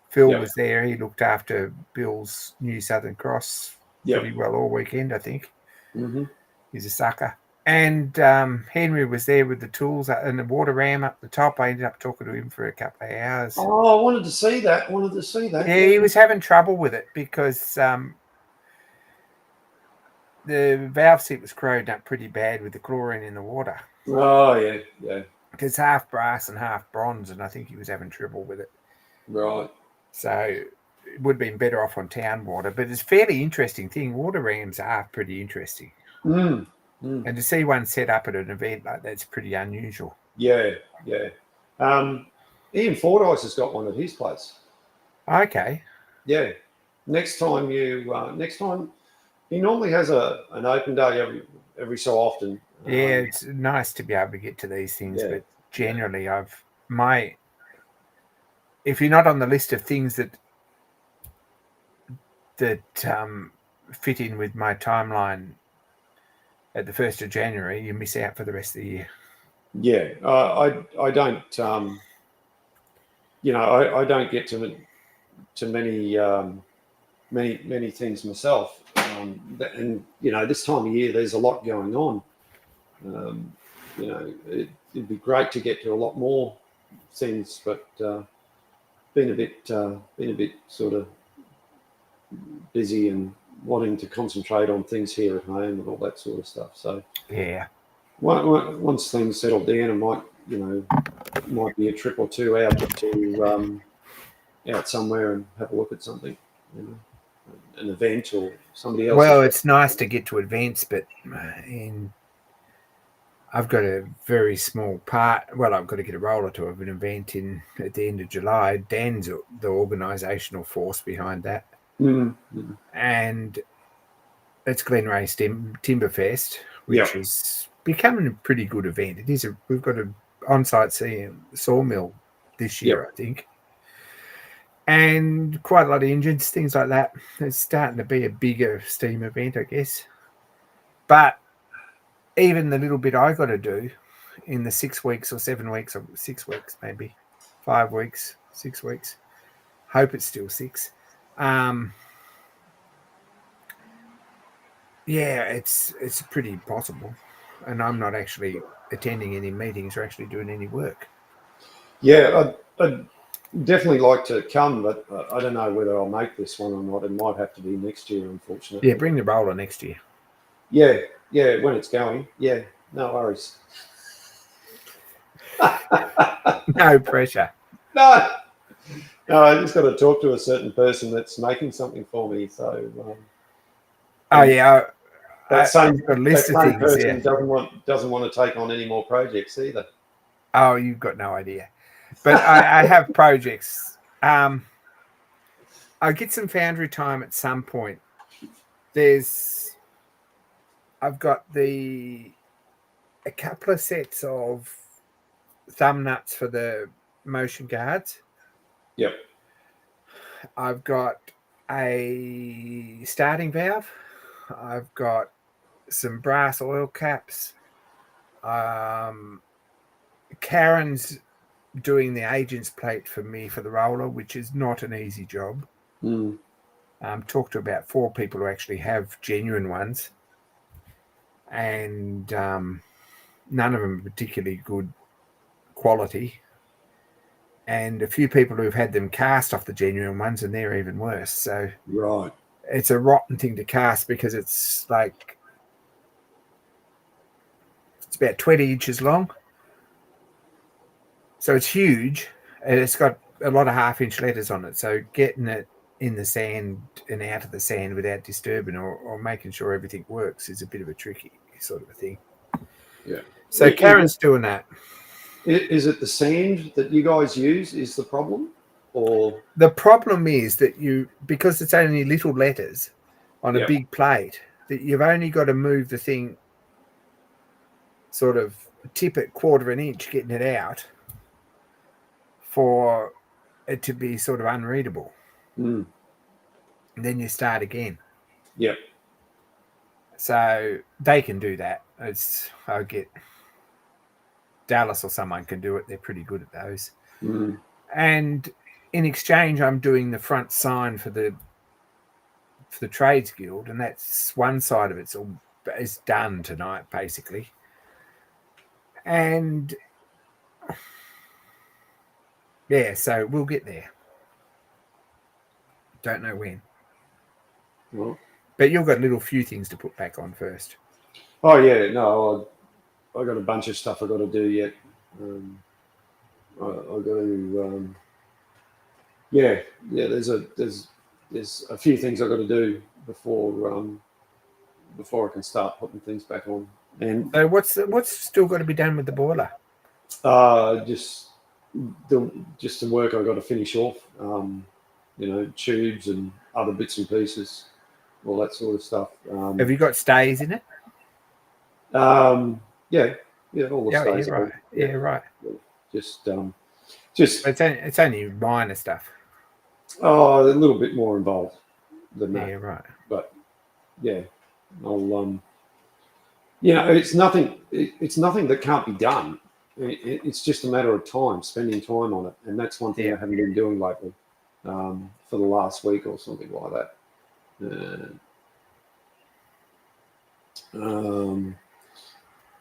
Phil was there. He looked after Bill's New Southern Cross pretty well all weekend, I think. Mm-hmm. He's a sucker. And Henry was there with the tools and the water ram up the top. I ended up talking to him for a couple of hours. Oh, I wanted to see that. Yeah, he was having trouble with it because the valve seat was corroding up pretty bad with the chlorine in the water. Oh, yeah. Because half brass and half bronze, and I think he was having trouble with it. Right. So it would have been better off on town water. But it's a fairly interesting thing. Water rams are pretty interesting. Mm. And to see one set up at an event like that's pretty unusual. Yeah. Ian Fordyce has got one at his place. Okay. Yeah. Next time he normally has an open day every so often. Yeah, it's nice to be able to get to these things, but generally if you're not on the list of things that fit in with my timeline at the 1st of January, you miss out for the rest of the year. Yeah, I don't. I don't get to many things myself, and this time of year there's a lot going on. It'd be great to get to a lot more things, but been a bit sort of busy and wanting to concentrate on things here at home and all that sort of stuff. So yeah, once things settle down, it might be a trip or two out to out somewhere and have a look at something, an event or somebody else. Well, it's nice to get to events, but I've got a very small part. Well, I've got to get a roller to of an event at the end of July. Dan's the organisational force behind that. Mm-hmm. And it's Glenray Timberfest, which is becoming a pretty good event. It is. We've got an on-site sawmill this year, I think, and quite a lot of engines, things like that. It's starting to be a bigger steam event, I guess. But even the little bit I got to do in the 6 weeks or 7 weeks or 6 weeks, maybe 5 weeks, 6 weeks. Hope it's still 6. It's pretty impossible, and I'm not actually attending any meetings or actually doing any work. Yeah, I'd definitely like to come, but I don't know whether I'll make this one or not. It might have to be next year, unfortunately. Yeah, bring the roller next year. Yeah, when it's going. Yeah, no worries. No pressure. No, I just got to talk to a certain person that's making something for me. So. That same person doesn't want to take on any more projects either. Oh, you've got no idea. But I have projects. I'll get some foundry time at some point. I've got the a couple of sets of thumb nuts for the motion guards. Yep. I've got a starting valve. I've got some brass oil caps. Karen's doing the agent's plate for me for the roller, which is not an easy job. Talked to about 4 people who actually have genuine ones, and none of them are particularly good quality, and a few people who've had them cast off the genuine ones, and they're even worse. So right, it's a rotten thing to cast because it's like it's about 20 inches long, so it's huge, and it's got a lot of half-inch letters on it. So getting it in the sand and out of the sand without disturbing or making sure everything works is a bit of a tricky sort of a thing. Yeah. So Karen's doing that. Is it the sand that you guys use is the problem? Or the problem is that because it's only little letters on a big plate, that you've only got to move the thing sort of tip it 1/4 inch getting it out for it to be sort of unreadable. And then you start again. Yep. So they can do that. I get Dallas or someone can do it. They're pretty good at those. And in exchange, I'm doing the front sign for the Trades Guild, and that's one side of it's done tonight, basically. And yeah, so we'll get there. Don't know when. Well, but you've got little few things to put back on first. Oh yeah, no, I got a bunch of stuff I got to do yet. I got to, yeah. There's a few things I got to do before I can start putting things back on. And so what's still got to be done with the boiler? Just the work I got to finish off. Tubes and other bits and pieces, all that sort of stuff. Have you got stays in it? Yeah, all the stays. Yeah, right. Yeah, right. Just it's only minor stuff. Oh, a little bit more involved than that. Yeah, right. But yeah, I'll it's nothing. It's nothing that can't be done. It's just a matter of time, spending time on it, and that's one thing I haven't been doing lately. For the last week or something like that.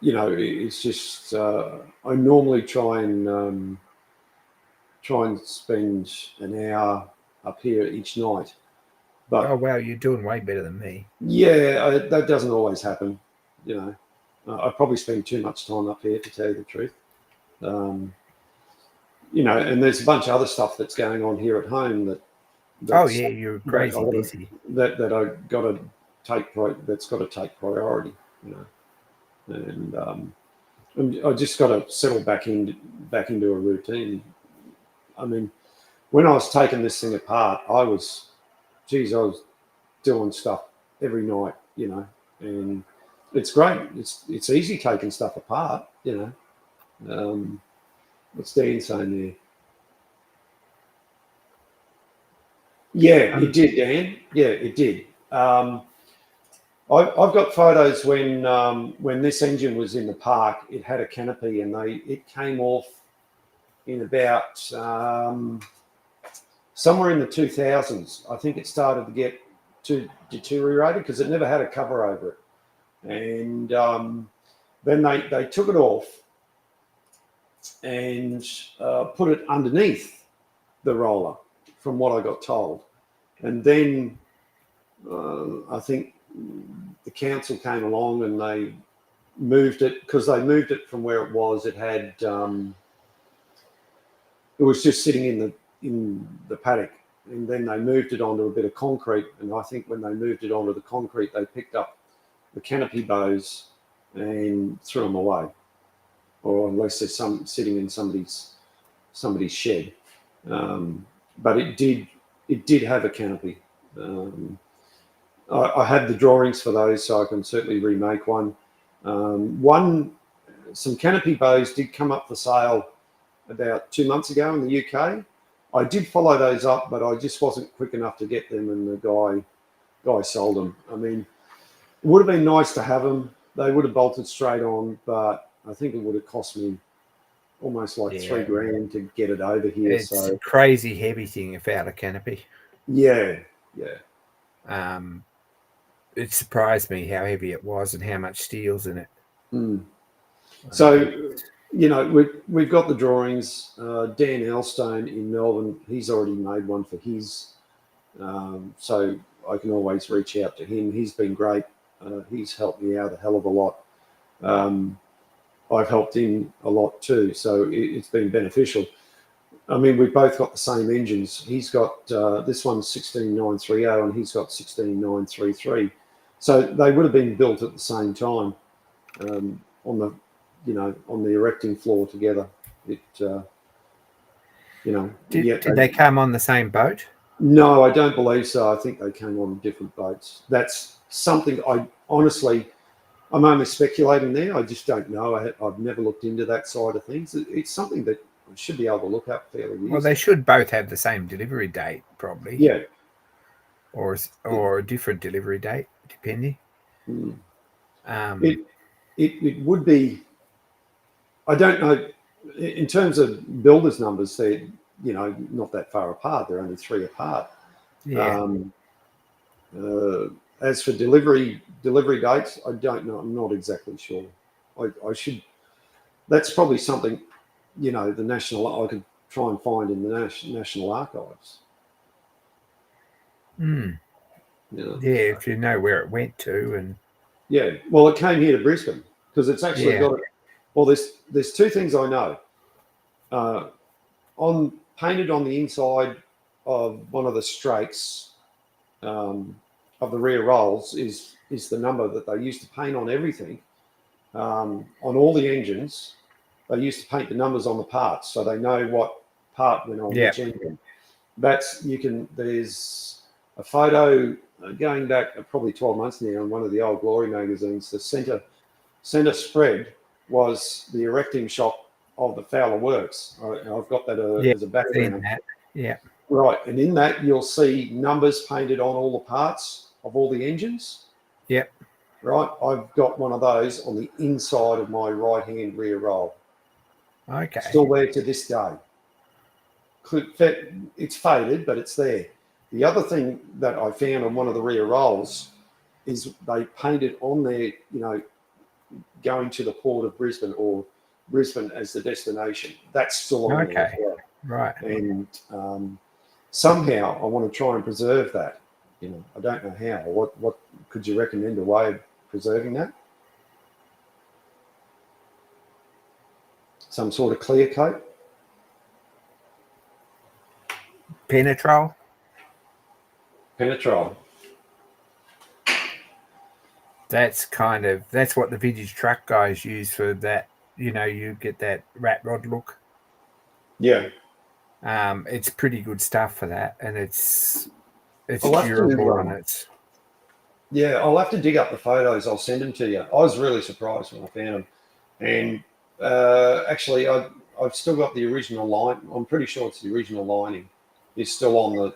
It's just I normally try and spend an hour up here each night. But oh wow, you're doing way better than me. Yeah, that doesn't always happen. I probably spend too much time up here, to tell you the truth. And there's a bunch of other stuff that's going on here at home you're crazy busy. That I got to take. That's got to take priority. And I just got to settle back into a routine. I mean, when I was taking this thing apart, I was doing stuff every night, and it's great. It's easy taking stuff apart, What's Dan saying there? Yeah, it did, Dan. Yeah, it did. I've got photos when this engine was in the park. It had a canopy, and it came off in about somewhere in the 2000s. I think it started to get too deteriorated because it never had a cover over it, and then they took it off and put it underneath the roller, from what I got told. And then I think the council came along and they moved it, because they moved it from where it was. It had it was just sitting in the paddock, and then they moved it onto a bit of concrete. And I think when they moved it onto the concrete, they picked up the canopy bows and threw them away, or unless there's some sitting in somebody's shed. But it did have a canopy. I had the drawings for those, so I can certainly remake one. One some canopy bows did come up for sale about 2 months ago in the UK. I did follow those up, but I just wasn't quick enough to get them, and the guy sold them. I mean, it would have been nice to have them. They would have bolted straight on, but I think it would have cost me almost like $3,000 to get it over here. It's a crazy heavy thing without a canopy. Yeah. It surprised me how heavy it was and how much steel's in it. So, you know, we've got the drawings. Dan Elstone in Melbourne, he's already made one for his. So I can always reach out to him. He's been great. He's helped me out a hell of a lot. I've helped him a lot too. So it's been beneficial. I mean, we've both got the same engines. He's got, this one's 16930 and he's got 16933. So they would have been built at the same time on the erecting floor together. Did they come on the same boat? No, I don't believe so. I think they came on different boats. That's something I'm only speculating there. I just don't know. I've never looked into that side of things. It's something that I should be able to look up fairly easily. Well, they should both have the same delivery date, probably. Yeah. Or a different delivery date, depending. It would be. I don't know. In terms of builders' numbers, they're not that far apart. They're only 3 apart. Yeah. As for delivery dates, I don't know. I'm not exactly sure. I should. That's probably something, I could try and find in the National Archives. Yeah, if you know where it went to, and well, it came here to Brisbane because it's actually got. Well, there's 2 things I know. Painted on the inside of one of the strakes of the rear rolls is the number that they used to paint on everything. On all the engines, they used to paint the numbers on the parts, so they know what part went on which engine. There's a photo going back probably 12 months now in one of the old Glory magazines. The center spread was the erecting shop of the Fowler Works. I've got that as a background. Yeah. Right, and in that you'll see numbers painted on all the parts of all the engines. Yep. Right, I've got one of those on the inside of my right-hand rear roll. Okay. Still there to this day. It's faded, but it's there. The other thing that I found on one of the rear rolls is they painted on there, going to the port of Brisbane or Brisbane as the destination. That's still on there as well. Right. And somehow I want to try and preserve that. I don't know how. What could you recommend a way of preserving that? Some sort of clear coat? Penetrol. That's what the vintage truck guys use for that. You get that rat rod look. Yeah. It's pretty good stuff for that, and it's durable and it's. Yeah, I'll have to dig up the photos. I'll send them to you. I was really surprised when I found them, and actually, I've still got the original line. I'm pretty sure it's the original lining. It's still on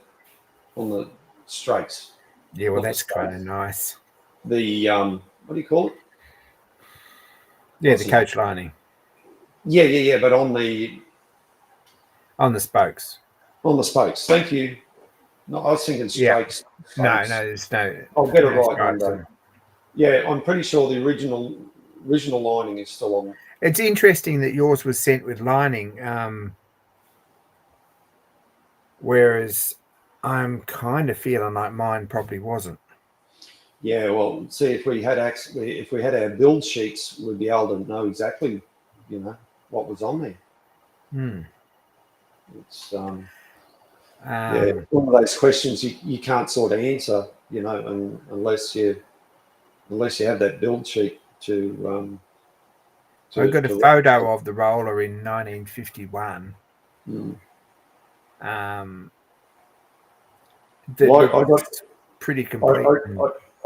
the strakes. Yeah, well, that's kind of nice. The what do you call it? Yeah, the coach lining. Yeah, but on the spokes. On the spokes. Thank you. No, I was thinking strakes. No, there's no. I'll get it right one day. Yeah, I'm pretty sure the original lining is still on. It's interesting that yours was sent with lining, whereas I'm kind of feeling like mine probably wasn't. Yeah, well, see, if we had our build sheets, we'd be able to know exactly, what was on there. It's one of those questions you can't sort of answer, unless you have that build sheet to. I've got a photo of the roller in 1951. I got pretty complete.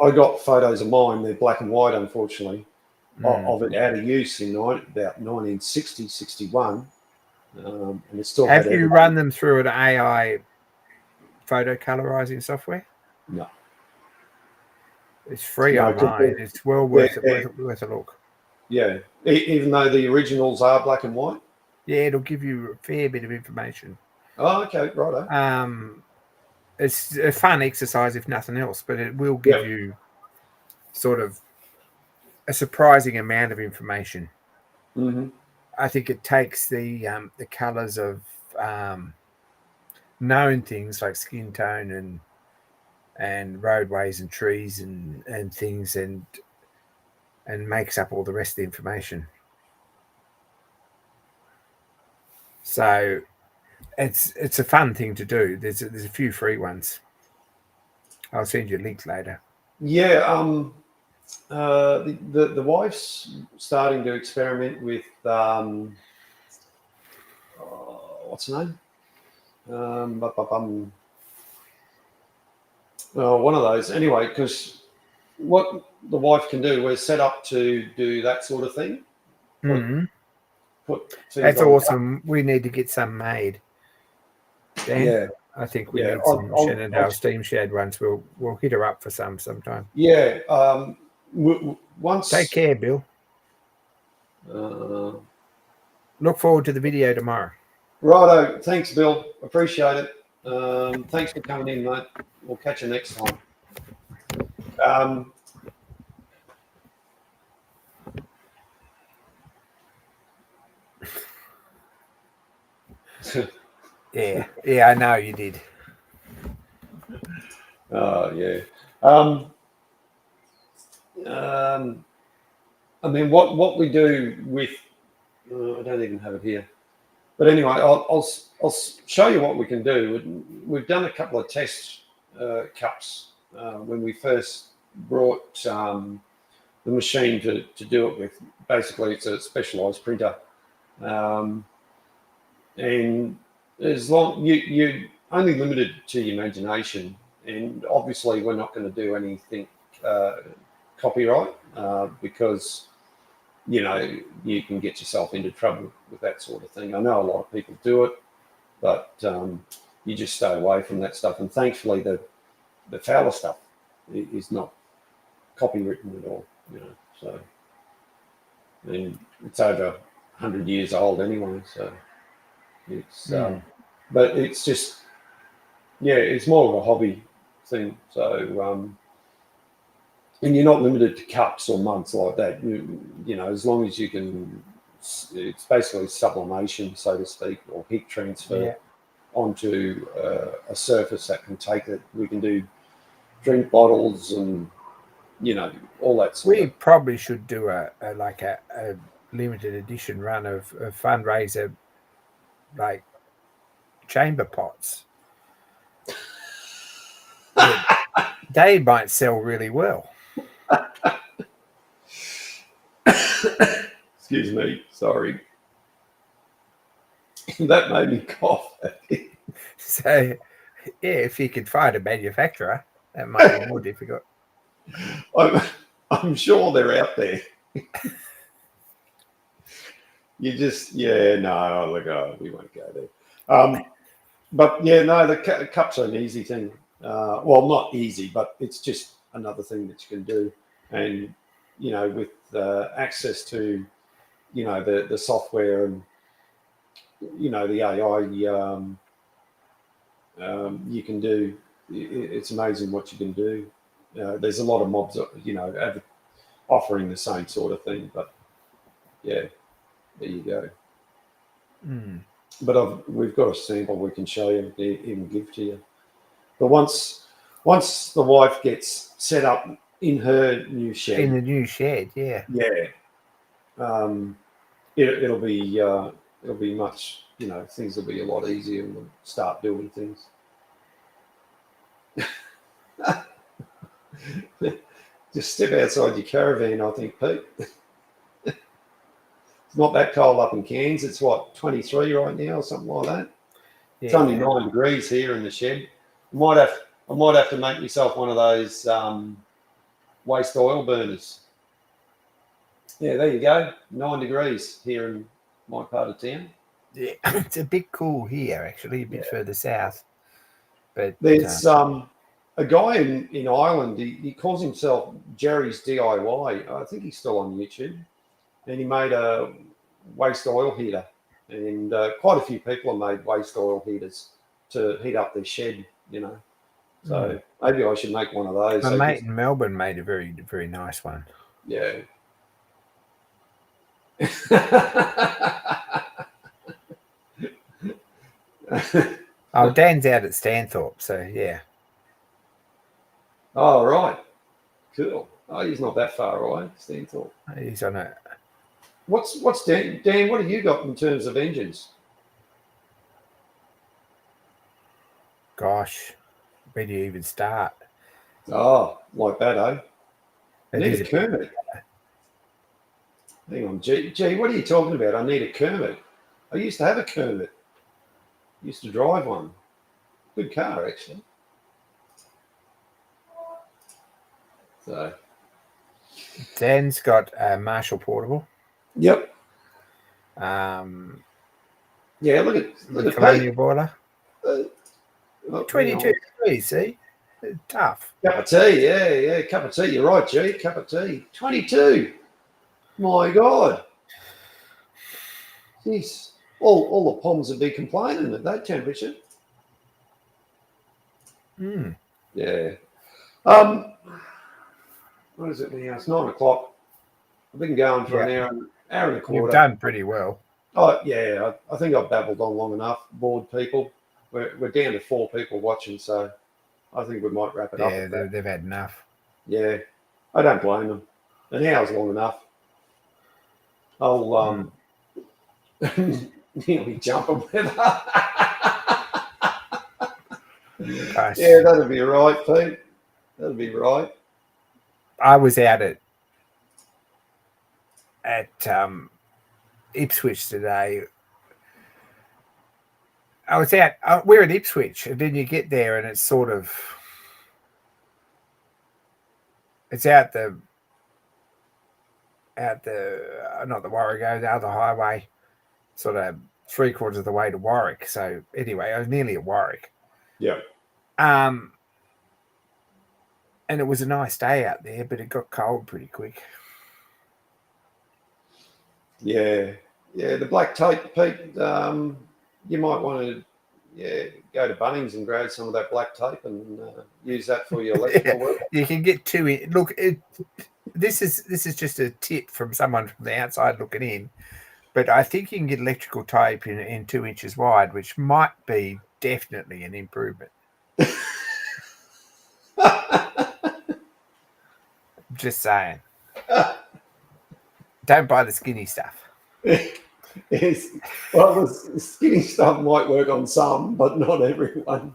I got photos of mine. They're black and white, unfortunately. of it out of use in about 1960, 61. And it still Have had you run them through an AI photo colorizing software? No. It's free online. It's well worth a look. Yeah, even though the originals are black and white. Yeah, it'll give you a fair bit of information. Oh, okay, righto. It's a fun exercise if nothing else, but it will give you sort of a surprising amount of information. Mm-hmm. I think it takes the colors of known things like skin tone and roadways and trees and things and makes up all the rest of the information. So it's a fun thing to do. There's a few free ones. I'll send you a link later. Yeah, the wife's starting to experiment with what's her name? One of those. Anyway, because what the wife can do, we're set up to do that sort of thing. That's awesome. We need to get some made. Dan, yeah, I think we need some Shenandoah steam shed ones. We'll hit her up for some sometime. Yeah. Once. Take care, Bill. Look forward to the video tomorrow. Righto. Thanks, Bill. Appreciate it. Thanks for coming in, mate. We'll catch you next time. Yeah, I know you did. Yeah. I mean, what we do with, I don't even have it here, but anyway, I'll show you what we can do. We've done a couple of test cups when we first brought the machine to do it with. Basically, it's a specialized printer, and as long you're only limited to your imagination, and obviously we're not going to do anything copyright because you can get yourself into trouble with that sort of thing. I know a lot of people do it, but you just stay away from that stuff. And thankfully, the Fowler stuff is not copywritten at all. So and it's over 100 years old anyway. So it's but it's just it's more of a hobby thing. So and you're not limited to cups or mugs like that. As long as you can, it's basically sublimation, so to speak, or heat transfer onto a surface that can take it. We can do drink bottles and all that sort of. We probably should do a limited edition run of fundraiser like chamber pots. They might sell really well. Excuse me, sorry. That made me cough. So, if you could find a manufacturer, that might be more difficult. I'm sure they're out there. You just, we won't go there. But the cups are an easy thing. Well, not easy, but it's just another thing that you can do. And, with access to, the software and, the AI, you can do, it's amazing what you can do. There's a lot of mobs, offering the same sort of thing, but there you go. But we've got a sample we can show you, even give to you. But once the wife gets set up in her new shed, in the new shed, it'll be much, things will be a lot easier, and we'll start doing things. Just step outside your caravan, I think, Pete. It's not that cold up in Cairns. It's 23 right now or something like that. Yeah, it's only 9 degrees here in the shed. I might have to make myself one of those waste oil burners. Yeah, there you go. 9 degrees here in my part of town. Yeah, it's a bit cool here, actually, a bit further south. But there's a guy in Ireland. He calls himself Jerry's DIY. I think he's still on YouTube, and he made a waste oil heater. And quite a few people have made waste oil heaters to heat up their shed. So maybe I should make one of those. My mate in Melbourne made a very, very nice one. Yeah. Oh, Dan's out at Stanthorpe, so yeah. Oh, right. Cool. Oh, he's not that far away, Stanthorpe. He's on a... What's Dan? Dan, what have you got in terms of engines? Gosh, where do you even start? Oh, like that, eh? I It need is a Kermit. Hang on, G, what are you talking about? I need a Kermit. I used to have a Kermit. Used to drive one. Good car, actually. So, Dan's got a Marshall Portable. yep. Yeah, look at the Colonial boiler. 22 22 degrees, see? Tough. Cup of tea, yeah, cup of tea. You're right, G. Cup of tea. 22. My God. Jeez. All the Poms would be complaining at that temperature. Yeah. What is it now? It's 9 o'clock. I've been going for an hour and a quarter. You've done pretty well. Oh, yeah. I think I've babbled on long enough. Bored people. We're down to 4 people watching, so I think we might wrap it up. Yeah, they've had enough. Yeah. I don't blame them. An hour's long enough. I'll nearly jump them with Yeah, that'll be right, Pete. That'll be right. I was out at Ipswich today. I was out. We're at Ipswich, and then you get there, and it's sort of out the not the Warwick, the other highway, sort of 3/4 of the way to Warwick. So anyway, I was nearly at Warwick. Yeah. And it was a nice day out there, but it got cold pretty quick. Yeah. The black tape, Pete. You might want to, go to Bunnings and grab some of that black tape and use that for your electrical work. You can get 2 look. This is just a tip from someone from the outside looking in, but I think you can get electrical tape in 2 inches wide, which might be definitely an improvement. Just saying. Don't buy the skinny stuff. Yes. Well, the skinny stuff might work on some, but not everyone.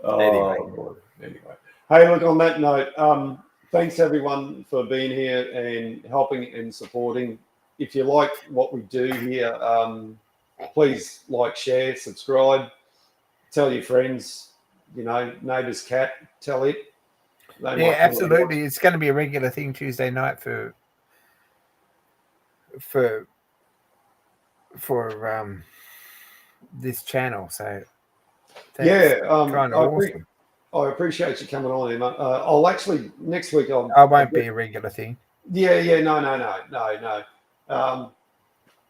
Anyway. Hey, look, on that note, thanks everyone for being here and helping and supporting. If you like what we do here, please like, share, subscribe, tell your friends, neighbour's cat, tell it. Yeah, absolutely. It's going to be a regular thing Tuesday night for this channel. So awesome. I appreciate you coming on, Emma. I'll actually next week. I won't be a regular thing. Yeah. No.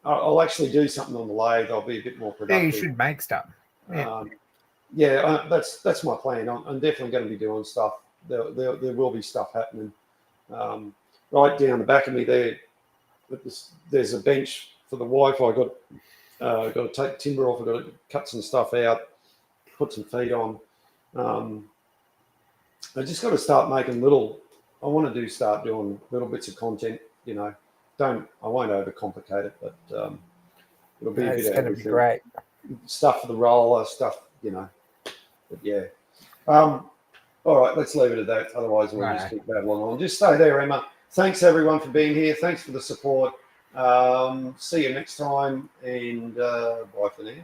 I'll actually do something on the lathe. I'll be a bit more productive. Yeah, you should make stuff. Yeah. That's my plan. I'm definitely going to be doing stuff. There will be stuff happening. Right down the back of me there, there's a bench for the wife. I got to take timber off. I've got to cut some stuff out, put some feet on. I just got to start making start doing little bits of content. I won't overcomplicate it, but it'll be a bit of everything. Be great. Stuff for the roller, stuff, But yeah. All right, let's leave it at that. Otherwise, we'll just keep battling on. Just stay there, Emma. Thanks, everyone, for being here. Thanks for the support. See you next time, and bye for now.